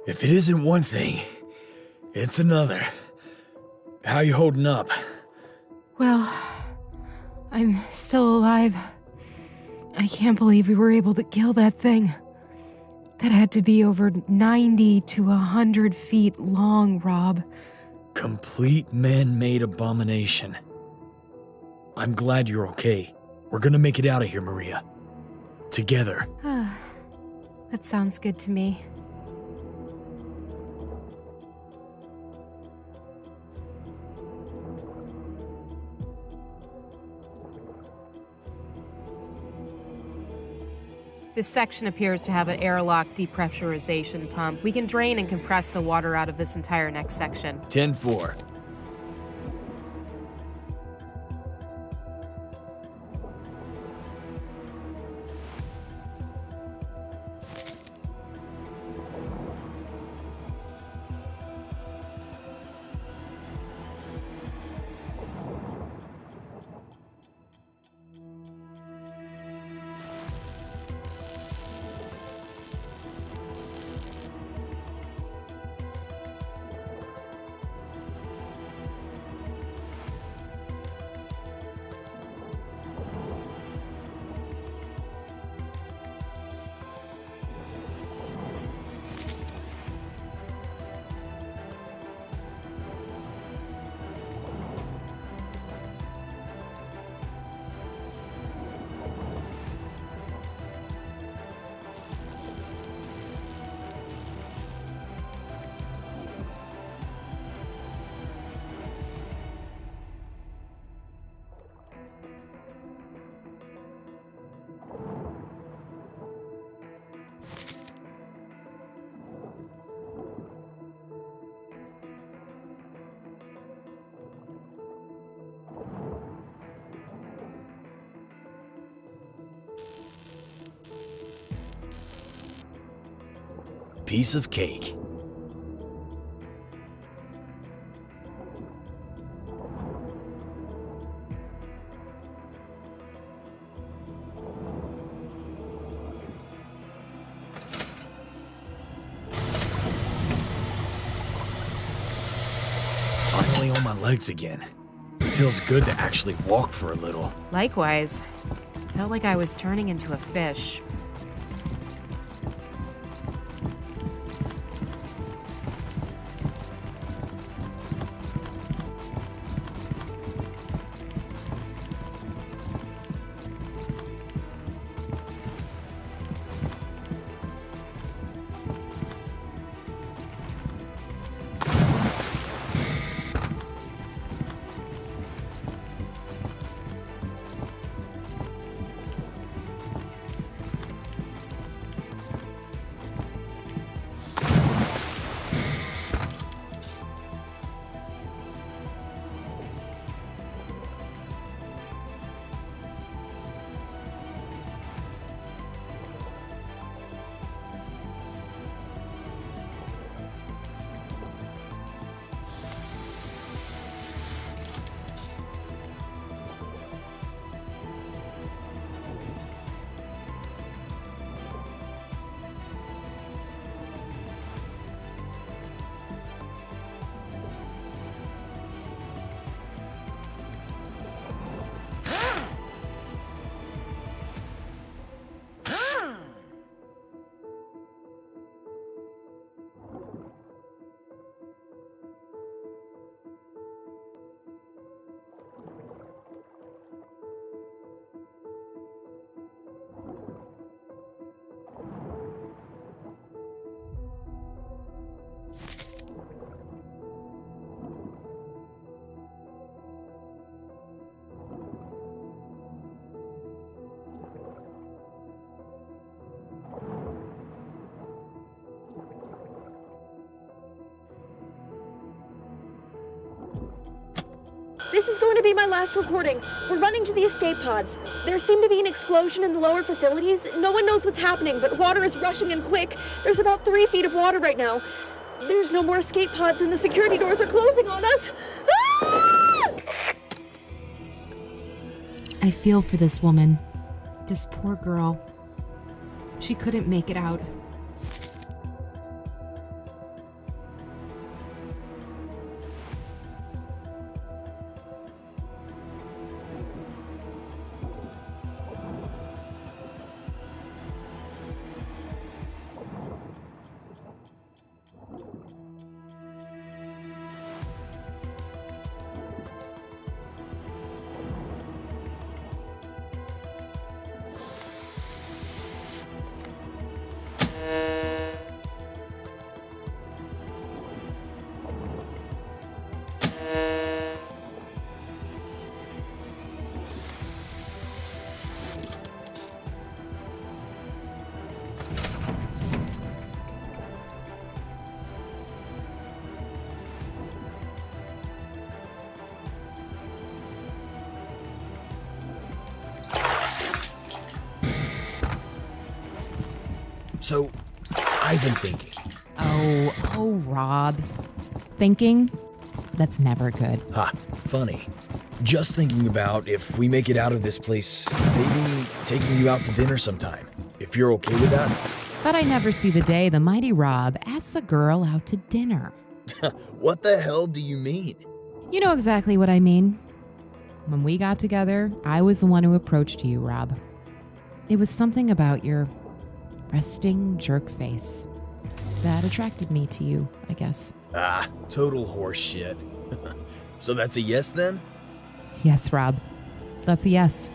If it isn't one thing, it's another. How you holding up? Well, I'm still alive. I can't believe we were able to kill that thing. That had to be over 90 to 100 feet long, Rob. Complete man-made abomination. I'm glad you're okay. We're gonna make it out of here, Maria. Together. That sounds good to me. This section appears to have an airlock depressurization pump. We can drain and compress the water out of this entire next section. 10-4. piece of cake. Finally on my legs again. It feels good to actually walk for a little. Likewise. Felt like I was turning into a fish. This is going to be my last recording. We're running to the escape pods. There seemed to be an explosion in the lower facilities. No one knows what's happening, but water is rushing in quick. There's about 3 feet of water right now. There's no more escape pods and the security doors are closing on us. Ah! I feel for this woman. This poor girl. She couldn't make it out. So, I've been thinking. Oh, Rob. Thinking? That's never good. Ha, funny. Just thinking about if we make it out of this place, maybe taking you out to dinner sometime. If you're okay with that. But I never see the day the mighty Rob asks a girl out to dinner. What the hell do you mean? You know exactly what I mean. When we got together, I was the one who approached you, Rob. It was something about your resting jerk face that attracted me to you, I guess. Ah, total horse shit. So that's a yes then? Yes, Rob. That's a yes.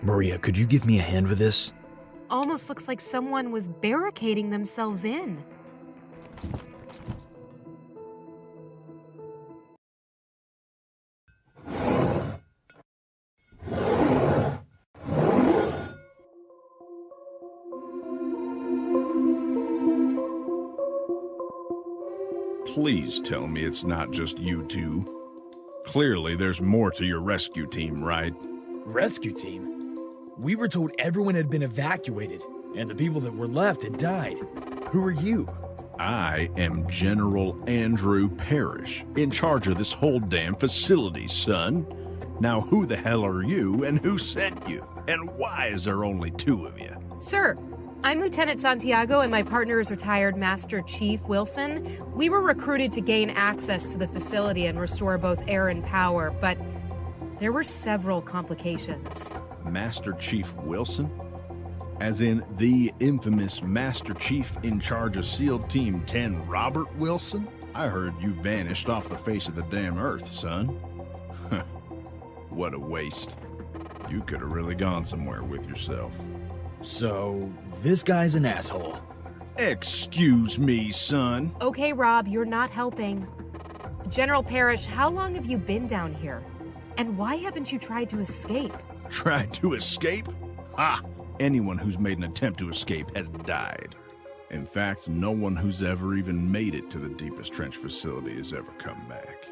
Maria, could you give me a hand with this? Almost looks like someone was barricading themselves in. Please tell me it's not just you two. Clearly, there's more to your rescue team, right? Rescue team? We were told everyone had been evacuated, and the people that were left had died. Who are you? I am General Andrew Parrish, in charge of this whole damn facility, son. Now who the hell are you, and who sent you? And why is there only two of you? Sir, I'm Lieutenant Santiago and my partner is retired Master Chief Wilson. We were recruited to gain access to the facility and restore both air and power, but there were several complications. Master Chief Wilson? As in the infamous Master Chief in charge of SEAL Team 10, Robert Wilson? I heard you vanished off the face of the damn earth, son. What a waste. You could have really gone somewhere with yourself. So, this guy's an asshole. Excuse me, son. Okay, Rob, you're not helping. General Parrish, how long have you been down here? And why haven't you tried to escape? Tried to escape? Ha! Anyone who's made an attempt to escape has died. In fact, no one who's ever even made it to the deepest trench facility has ever come back.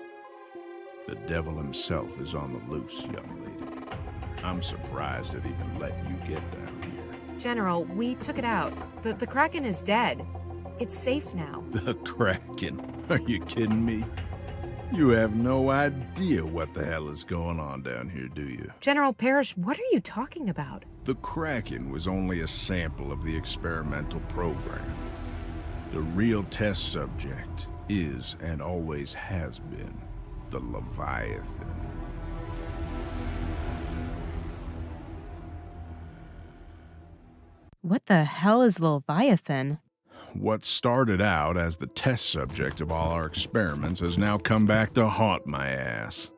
The devil himself is on the loose, young lady. I'm surprised it even let you get down here. General, we took it out. The Kraken is dead. It's safe now. The Kraken? Are you kidding me? You have no idea what the hell is going on down here, do you? General Parrish, what are you talking about? The Kraken was only a sample of the experimental program. The real test subject is and always has been the Leviathan. What the hell is Leviathan? What started out as the test subject of all our experiments has now come back to haunt my ass.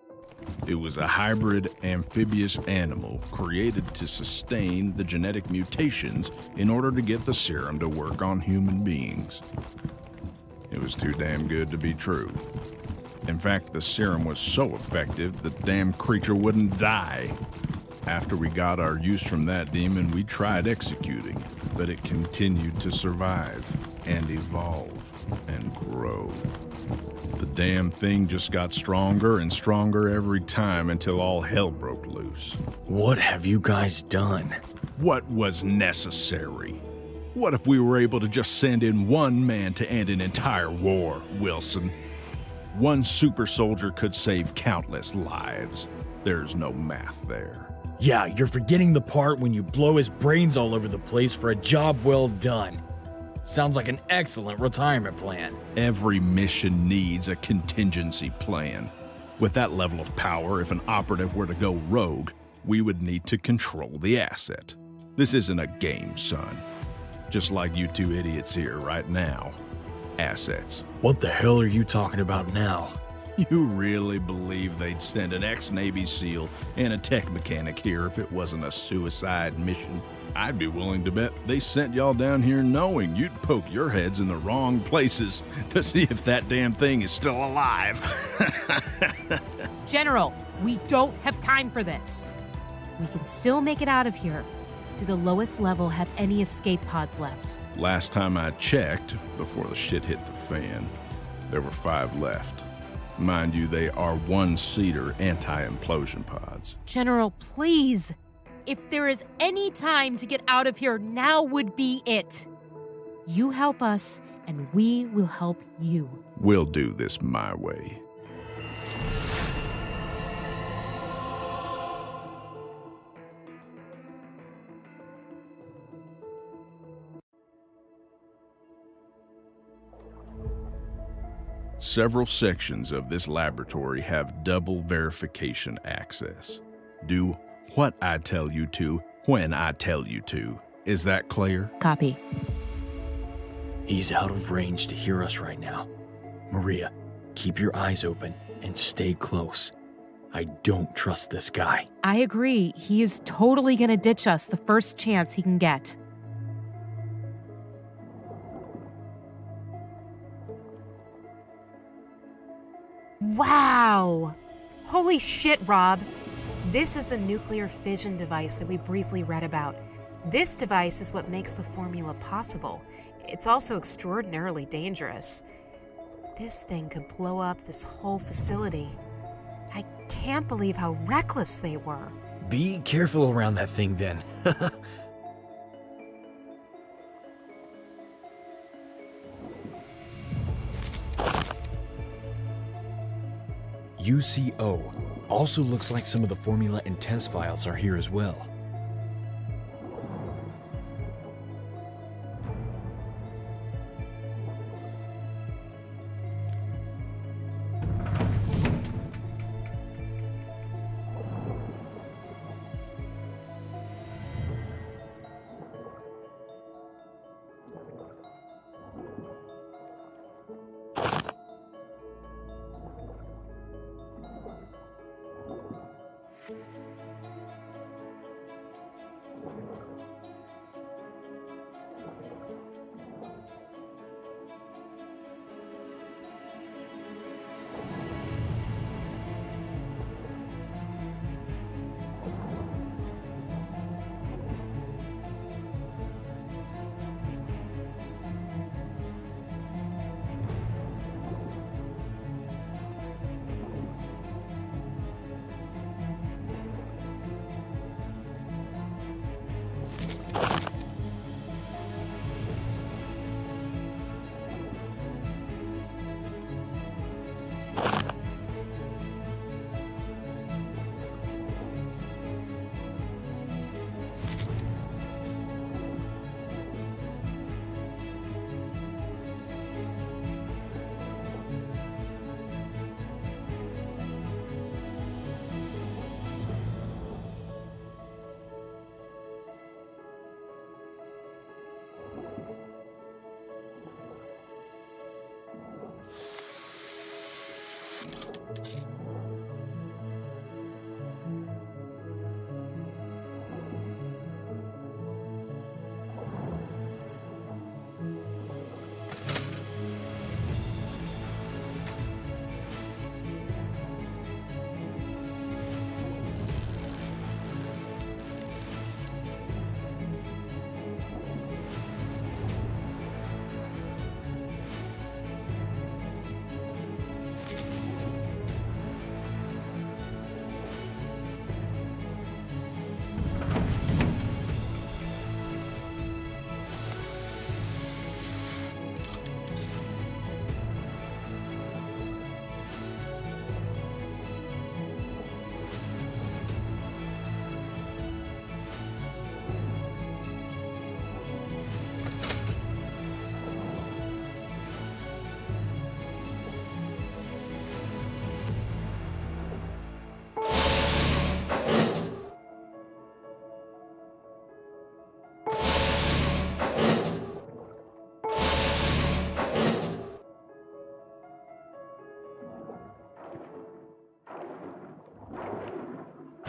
It was a hybrid amphibious animal created to sustain the genetic mutations in order to get the serum to work on human beings. It was too damn good to be true. In fact, the serum was so effective the damn creature wouldn't die. After we got our use from that demon, we tried executing, but it continued to survive and evolve and grow. The damn thing just got stronger and stronger every time until all hell broke loose. What have you guys done? What was necessary? What if we were able to just send in one man to end an entire war, Wilson? One super soldier could save countless lives. There's no math there. Yeah, you're forgetting the part when you blow his brains all over the place for a job well done. Sounds like an excellent retirement plan. Every mission needs a contingency plan. With that level of power, if an operative were to go rogue, we would need to control the asset. This isn't a game, son. Just like you two idiots here right now. Assets. What the hell are you talking about now? You really believe they'd send an ex-Navy SEAL and a tech mechanic here if it wasn't a suicide mission? I'd be willing to bet they sent y'all down here knowing you'd poke your heads in the wrong places to see if that damn thing is still alive. General, we don't have time for this. We can still make it out of here. Do the lowest level have any escape pods left? Last time I checked, before the shit hit the fan, there were 5 left. Mind you, they are 1-seater anti-implosion pods. General, please. If there is any time to get out of here, now would be it. You help us, and we will help you. We'll do this my way. Several sections of this laboratory have double verification access. Do what I tell you to, when I tell you to. Is that clear? Copy. He's out of range to hear us right now. Maria, keep your eyes open and stay close. I don't trust this guy. I agree. He is totally gonna ditch us the first chance he can get. Wow! Holy shit, Rob. This is the nuclear fission device that we briefly read about. This device is what makes the formula possible. It's also extraordinarily dangerous. This thing could blow up this whole facility. I can't believe how reckless they were. Be careful around that thing then. UCO. Also looks like some of the formula and test files are here as well.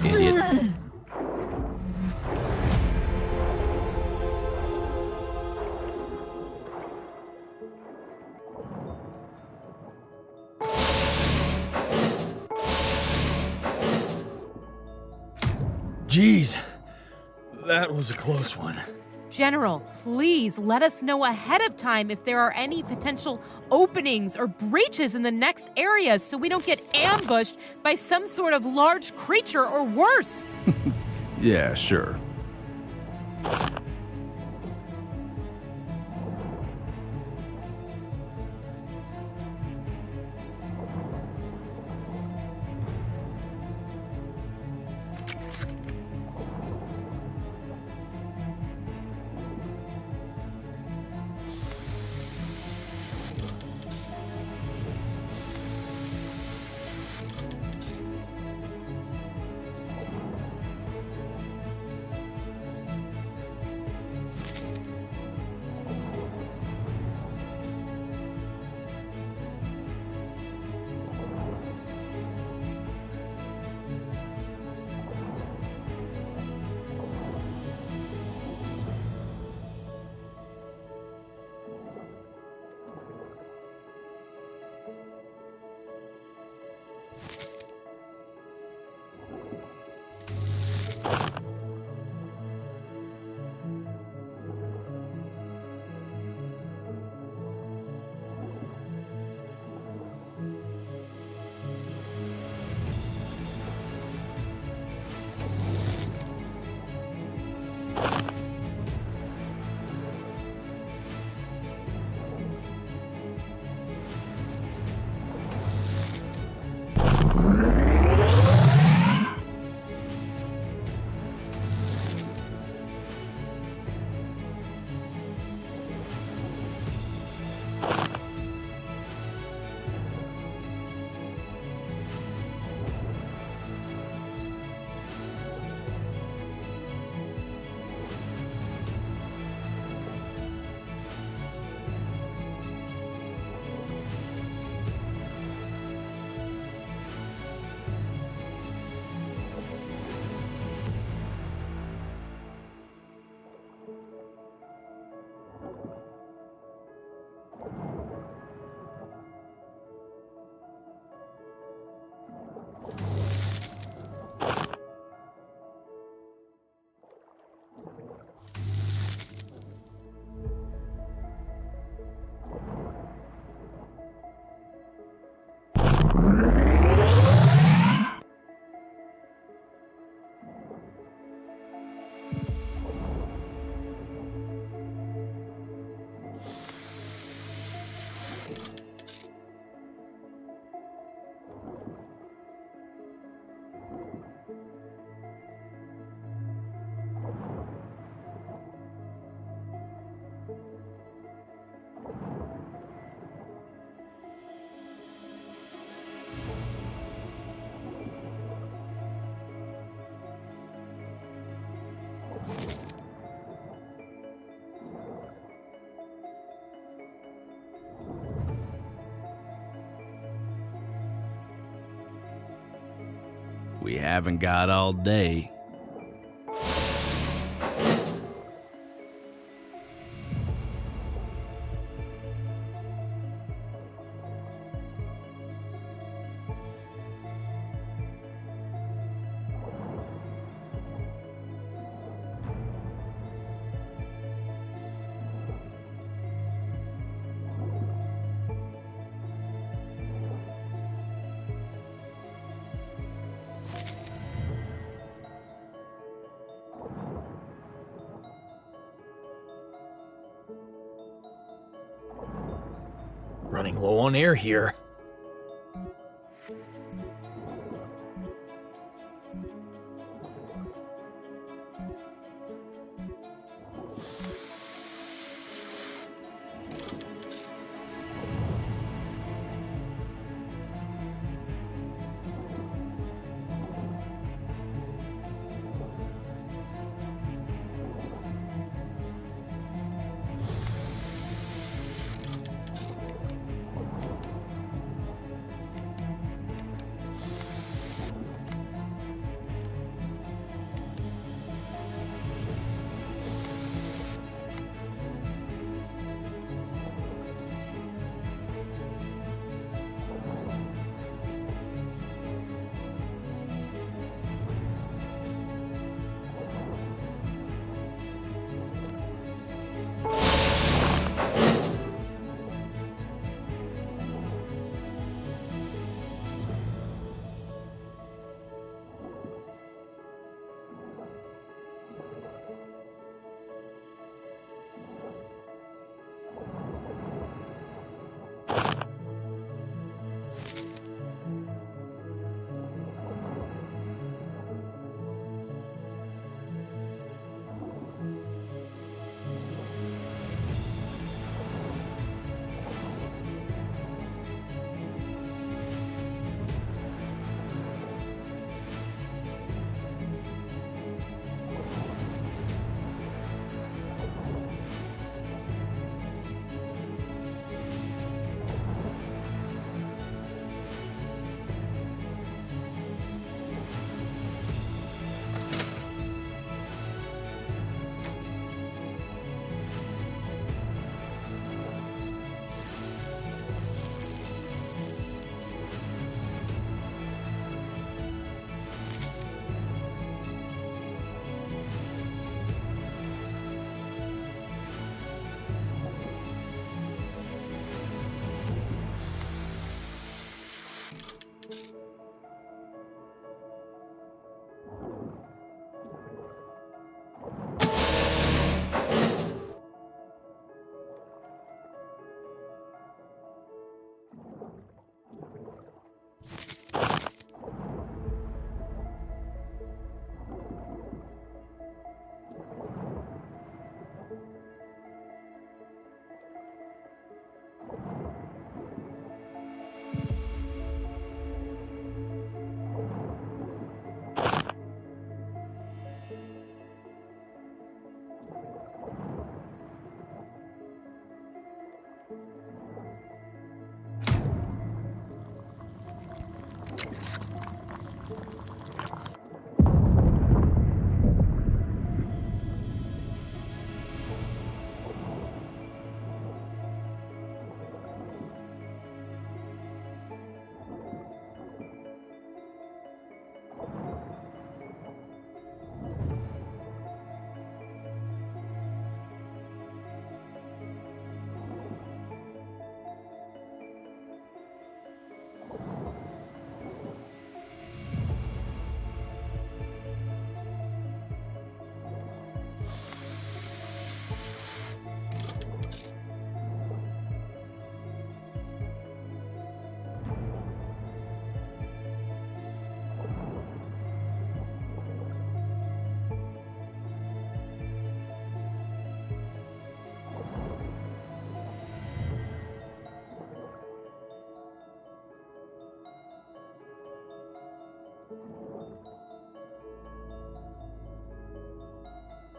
Idiot. Jeez, that was a close one. General, please let us know ahead of time if there are any potential openings or breaches in the next areas so we don't get ambushed by some sort of large creature or worse. Yeah, sure. We haven't got all day. Running low on air here.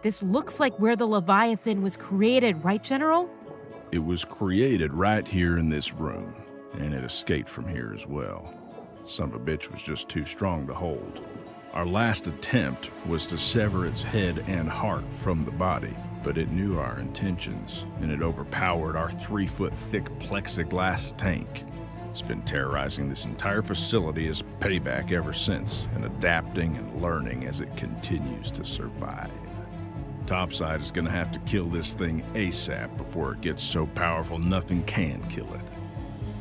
This looks like where the Leviathan was created, right, General? It was created right here in this room, and it escaped from here as well. Son of a bitch was just too strong to hold. Our last attempt was to sever its head and heart from the body, but it knew our intentions, and it overpowered our 3-foot-thick plexiglass tank. It's been terrorizing this entire facility as payback ever since, and adapting and learning as it continues to survive. Topside is gonna have to kill this thing ASAP before it gets so powerful nothing can kill it.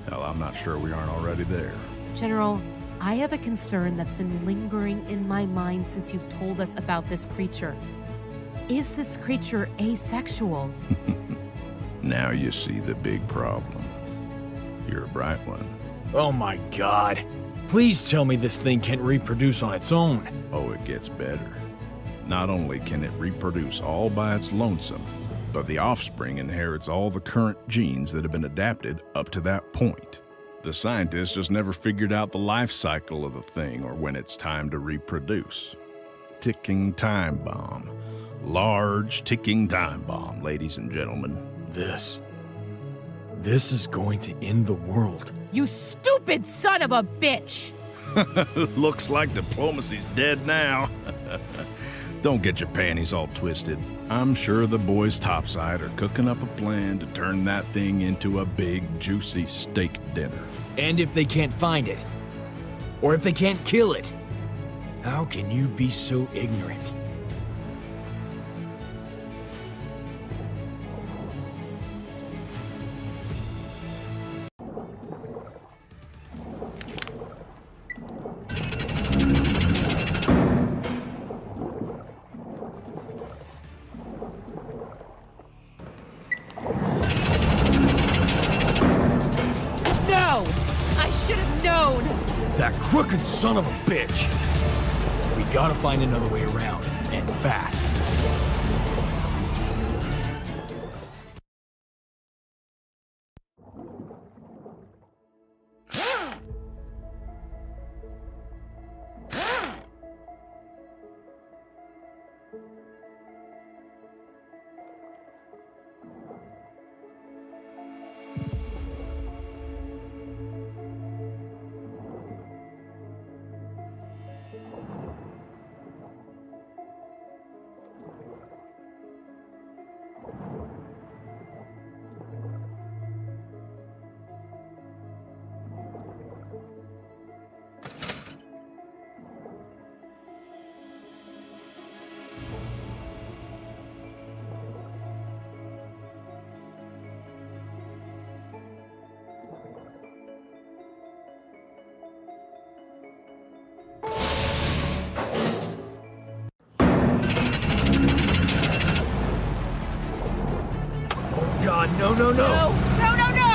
Hell, I'm not sure we aren't already there. General, I have a concern that's been lingering in my mind since you've told us about this creature. Is this creature asexual? Now you see the big problem. You're a bright one. Oh my god. Please tell me this thing can't reproduce on its own. Oh, it gets better. Not only can it reproduce all by its lonesome, but the offspring inherits all the current genes that have been adapted up to that point. The scientists just never figured out the life cycle of the thing or when it's time to reproduce. Ticking time bomb. Large ticking time bomb, ladies and gentlemen. This is going to end the world. You stupid son of a bitch! Looks like diplomacy's dead now. Don't get your panties all twisted. I'm sure the boys topside are cooking up a plan to turn that thing into a big, juicy steak dinner. And if they can't find it, or if they can't kill it, how can you be so ignorant? That crooked son of a bitch! We gotta find another way around, and fast. God, no, no, no! No, no, no!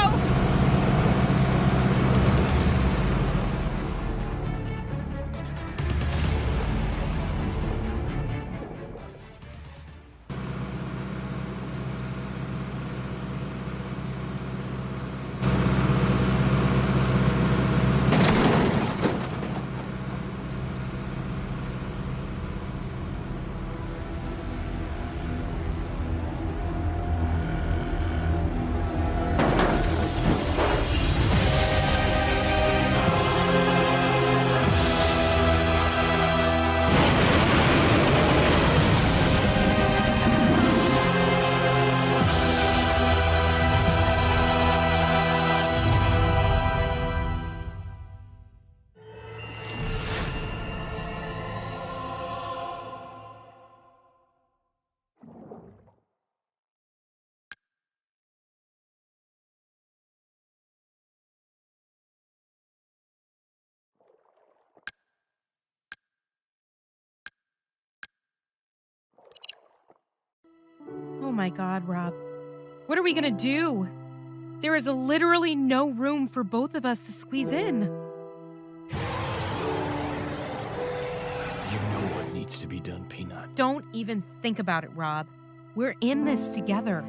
Oh my god, Rob. What are we gonna do? There is literally no room for both of us to squeeze in. You know what needs to be done, Peanut. Don't even think about it, Rob. We're in this together.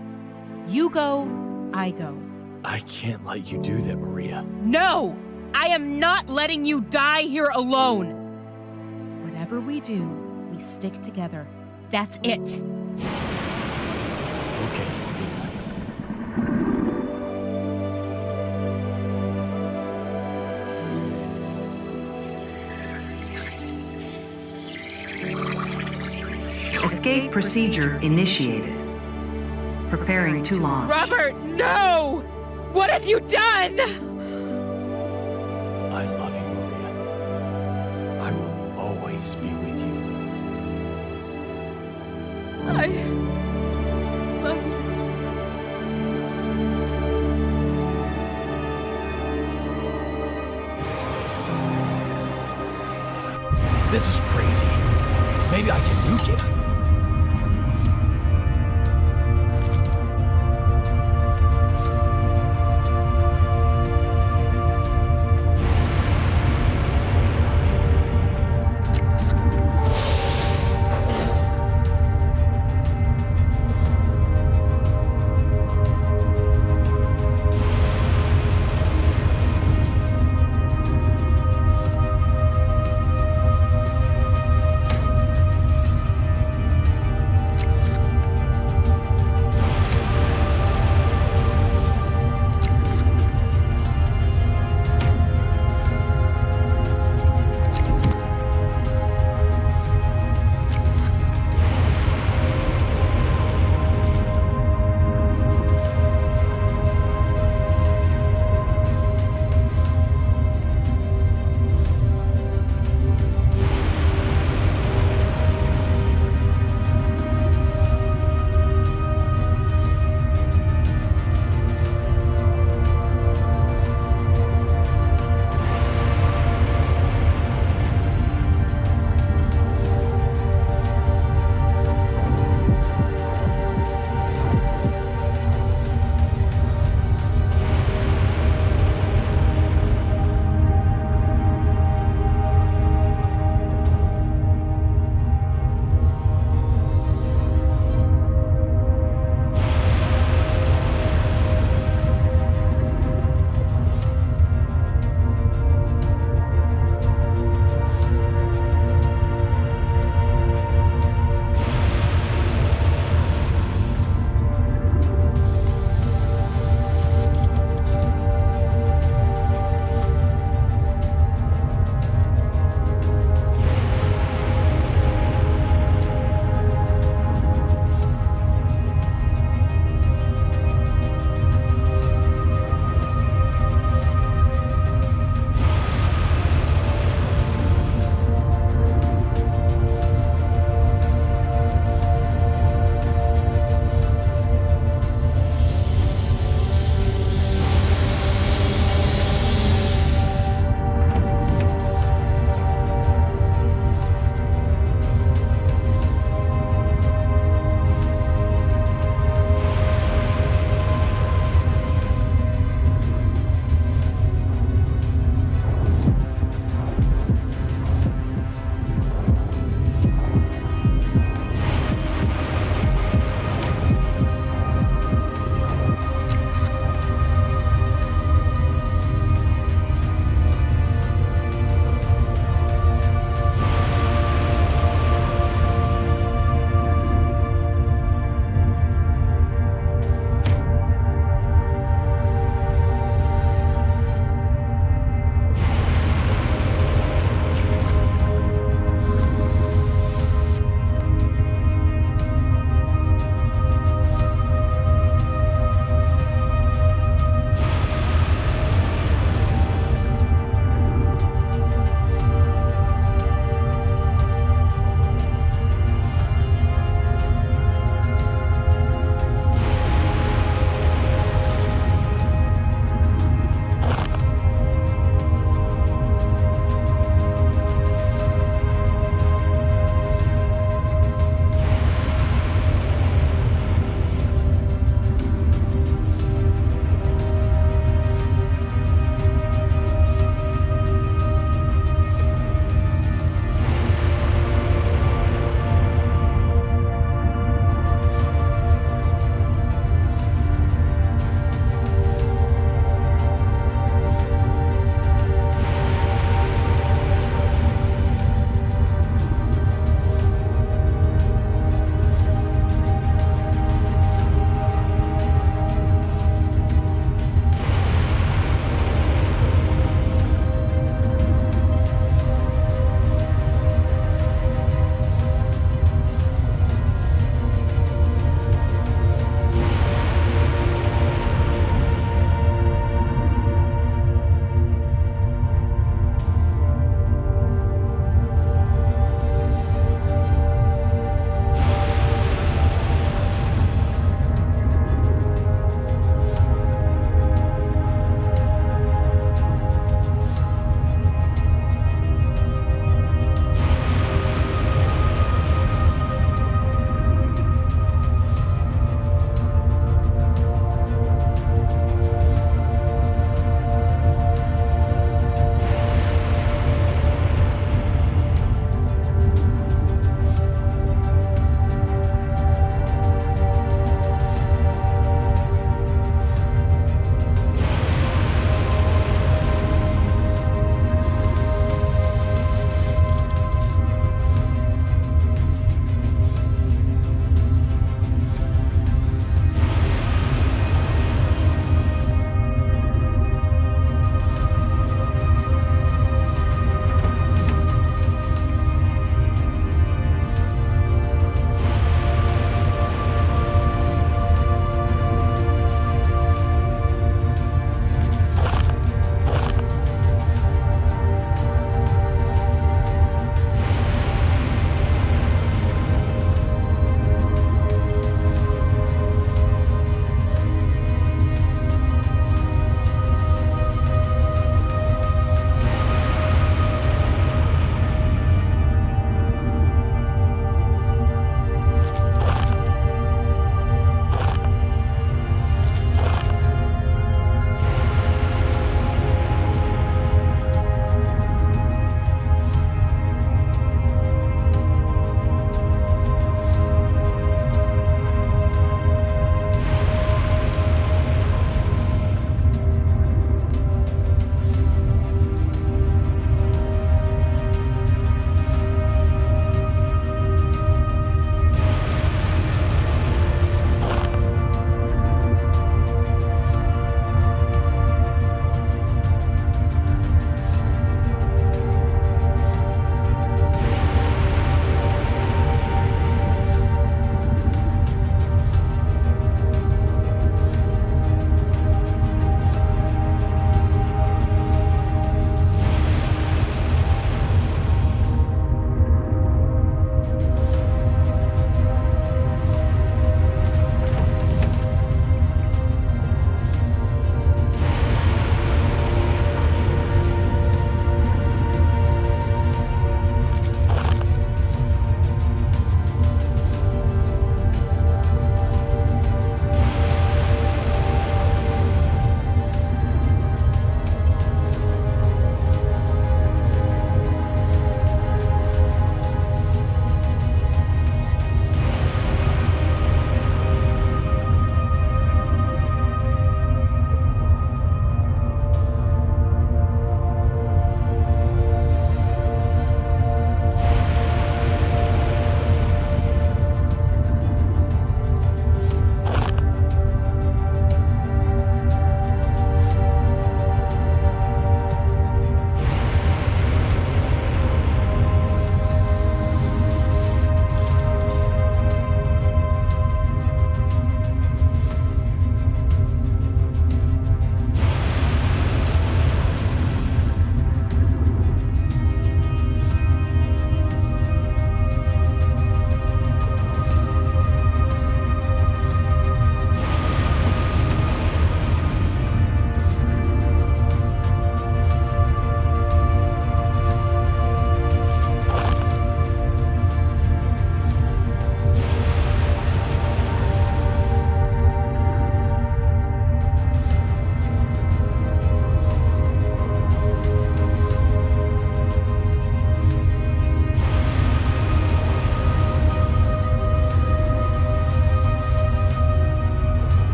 You go, I go. I can't let you do that, Maria. No! I am not letting you die here alone! Whatever we do, we stick together. That's it. Okay. Escape procedure initiated. Preparing to launch. Robert, no! What have you done? I love you, Maria. I will always be with you. I love you. This is crazy. Maybe I can nuke it.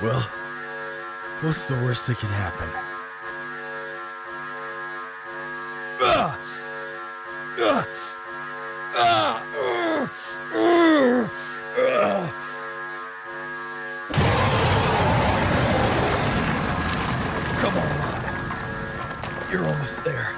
Well, what's the worst that could happen? Come on, Lana. You're almost there.